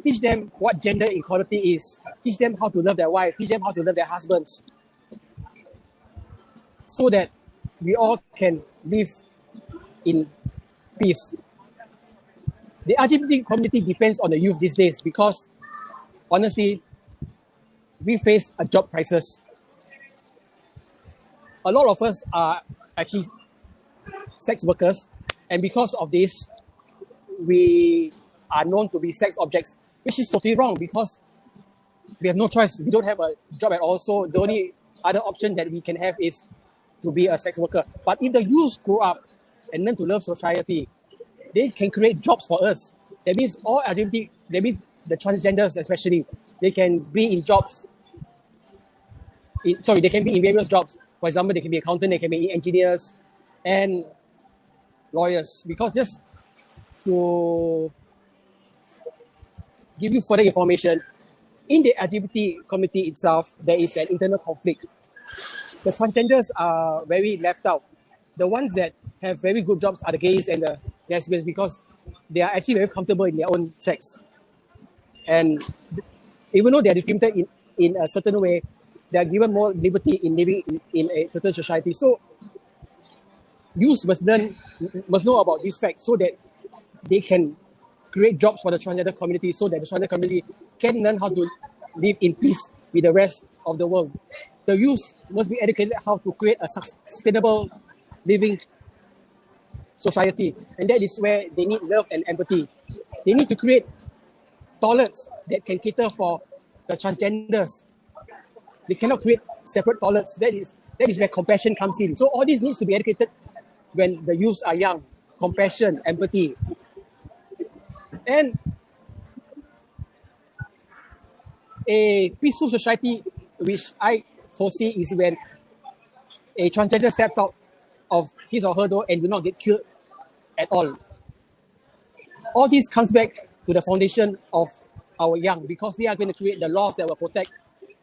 Teach them what gender equality is. Teach them how to love their wives. Teach them how to love their husbands. So that we all can live in peace. The LGBT community depends on the youth these days because, honestly, we face a job crisis. A lot of us are actually sex workers, and because of this, we are known to be sex objects, which is totally wrong because we have no choice. We don't have a job at all, so the only other option that we can have is to be a sex worker. But if the youth grow up and learn to love society, they can create jobs for us. That means all LGBT, that means the transgenders especially, they can be in jobs. They can be in various jobs. For example, they can be accountants, they can be engineers and lawyers. Because just to give you further information, in the LGBT community itself, there is an internal conflict. The transgenders are very left out. The ones that have very good jobs are the gays and the lesbians because they are actually very comfortable in their own sex. And even though they are discriminated in a certain way, they are given more liberty in living in a certain society. So youth must know about this fact so that they can create jobs for the transgender community so that the transgender community can learn how to live in peace with the rest of the world. The youth must be educated how to create a sustainable living society. And that is where they need love and empathy. They need to create toilets that can cater for the transgenders. They cannot create separate toilets. That is where compassion comes in. So all this needs to be educated when the youths are young. Compassion, empathy. And a peaceful society, which I foresee, is when a transgender steps out of his or her door and will not get killed at all. All this comes back to the foundation of our young because they are going to create the laws that will protect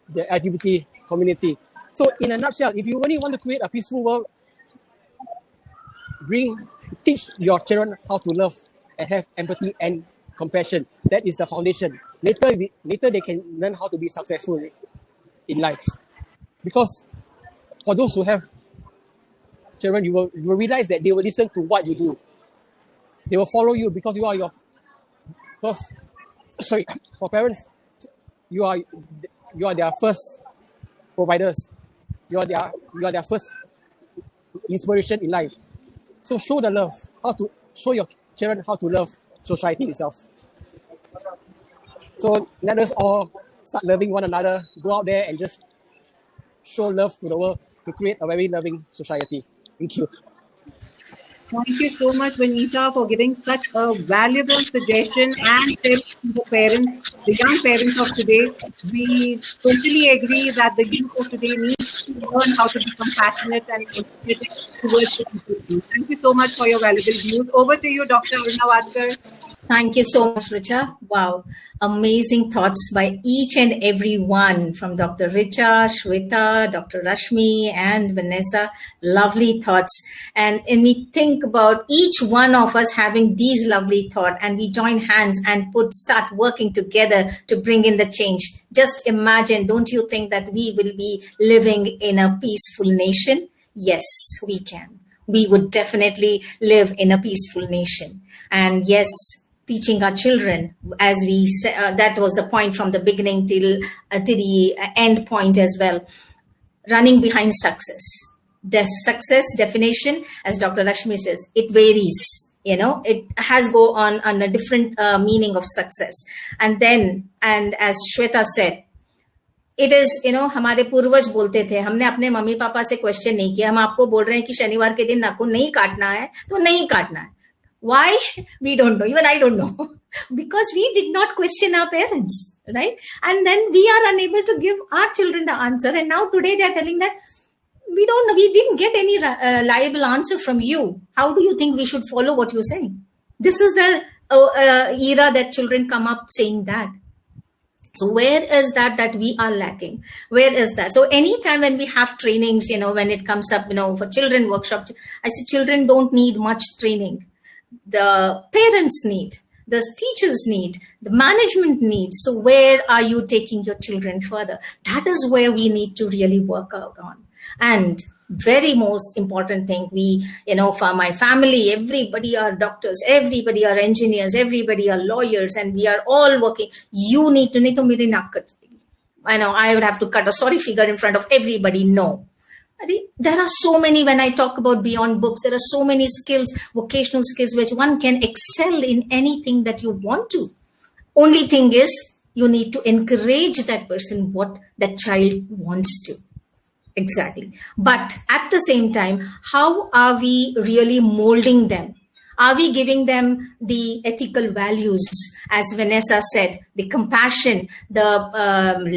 the LGBT community. So in a nutshell, if you really want to create a peaceful world, teach your children how to love and have empathy and compassion. That is the foundation. Later they can learn how to be successful in life. Because for those who have children, you will realize that they will listen to what you do. They will follow you because for parents, you are their first providers. You are their first inspiration in life. So show the love, show your children how to love society itself. So let us all start loving one another, go out there and just show love to the world to create a very loving society. Thank you. Thank you so much, Vanessa, for giving such a valuable suggestion and tips to the parents, the young parents of today. We totally agree that the youth of today needs to learn how to be compassionate and empathetic towards the people. Thank you so much for your valuable views. Over to you, Dr. Aruna Wadkar. Thank you so much, Richa. Wow. Amazing thoughts by each and every one, from Dr. Richa, Shweta, Dr. Rashmi, and Vanessa. Lovely thoughts. And we think about each one of us having these lovely thoughts, and we join hands and start working together to bring in the change. Just imagine, don't you think that we will be living in a peaceful nation? Yes, we can. We would definitely live in a peaceful nation. And yes, teaching our children, as we said, that was the point from the beginning till the end point as well. Running behind success. The success definition, as Dr. Rashmi says, it varies. It has go on a different meaning of success. And as Shweta said, it is, हमारे पूर्वज बोलते थे, हमने अपने mummy papa से question नहीं किया, हम आपको बोल रहे हैं कि शनिवार के दिन नाखून नहीं काटना है, तो नहीं काटना है. Why? We don't know. Even I don't know. Because we did not question our parents. right? And then we are unable to give our children the answer. And now today they're telling that we didn't get any liable answer from you. How do you think we should follow what you're saying? This is the era that children come up saying that. So where is that we are lacking? Where is that? So anytime when we have trainings, when it comes up, for children workshops, I say children don't need much training. The parents need, the teachers need, the management needs. So where are you taking your children further? That is where we need to really work out on. And very most important thing, we, for my family, everybody are doctors, everybody are engineers, everybody are lawyers, and we are all working. You need to, I know I would have to cut a sorry figure in front of everybody. No. There are so many, when I talk about beyond books, there are so many skills, vocational skills, which one can excel in anything that you want to. Only thing is, you need to encourage that person, what that child wants to. Exactly. But at the same time, how are we really molding them? Are we giving them the ethical values, as Vanessa said, the compassion, the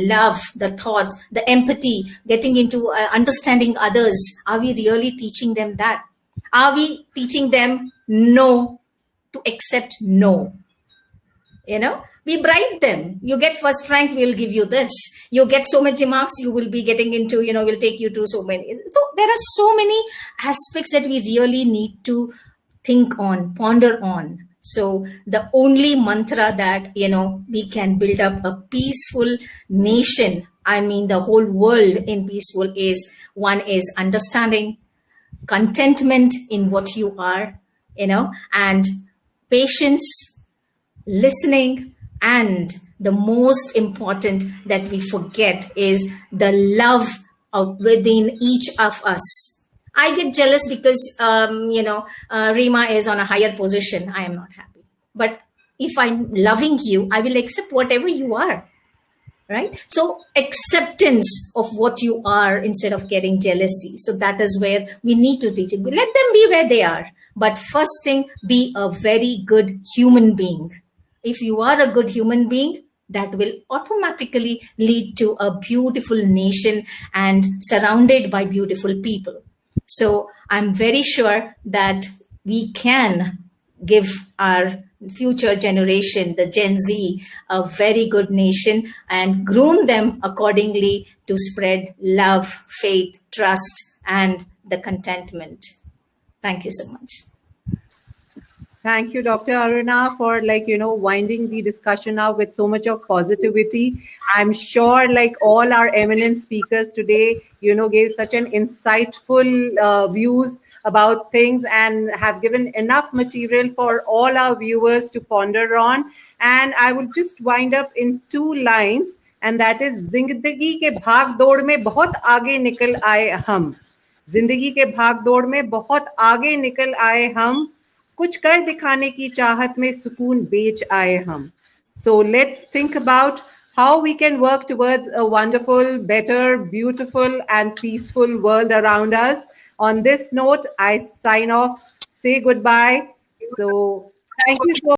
love, the thoughts, the empathy, getting into understanding others? Are we really teaching them that? Are we teaching them no, to accept no? We bribe them. You get first rank, we'll give you this. You get so many marks, you will be getting into, we'll take you to so many. So there are so many aspects that we really need to think on, ponder on. So the only mantra that, we can build up a peaceful nation, I mean the whole world in peaceful, is one is understanding, contentment in what you are, and patience, listening, and the most important that we forget is the love within each of us. I get jealous because, Rima is on a higher position. I am not happy. But if I'm loving you, I will accept whatever you are, right? So acceptance of what you are instead of getting jealousy. So that is where we need to teach it. Let them be where they are. But first thing, be a very good human being. If you are a good human being, that will automatically lead to a beautiful nation and surrounded by beautiful people. So I'm very sure that we can give our future generation, the Gen Z, a very good nation and groom them accordingly to spread love, faith, trust, and the contentment. Thank you so much. Thank you, Dr. Aruna, for winding the discussion up with so much of positivity. I'm sure all our eminent speakers today, gave such an insightful views about things and have given enough material for all our viewers to ponder on. And I will just wind up in 2 lines, and that is, Zindagi ke bhag dod mein bahut aage nikal aaye hum. Zindagi ke bhag dod mein bahut aage nikal aaye hum. कुछ कर दिखाने की चाहत में सुकून बेच आए हम. So let's think about how we can work towards a wonderful, better, beautiful, and peaceful world around us. On this note, I sign off, say goodbye. So thank you so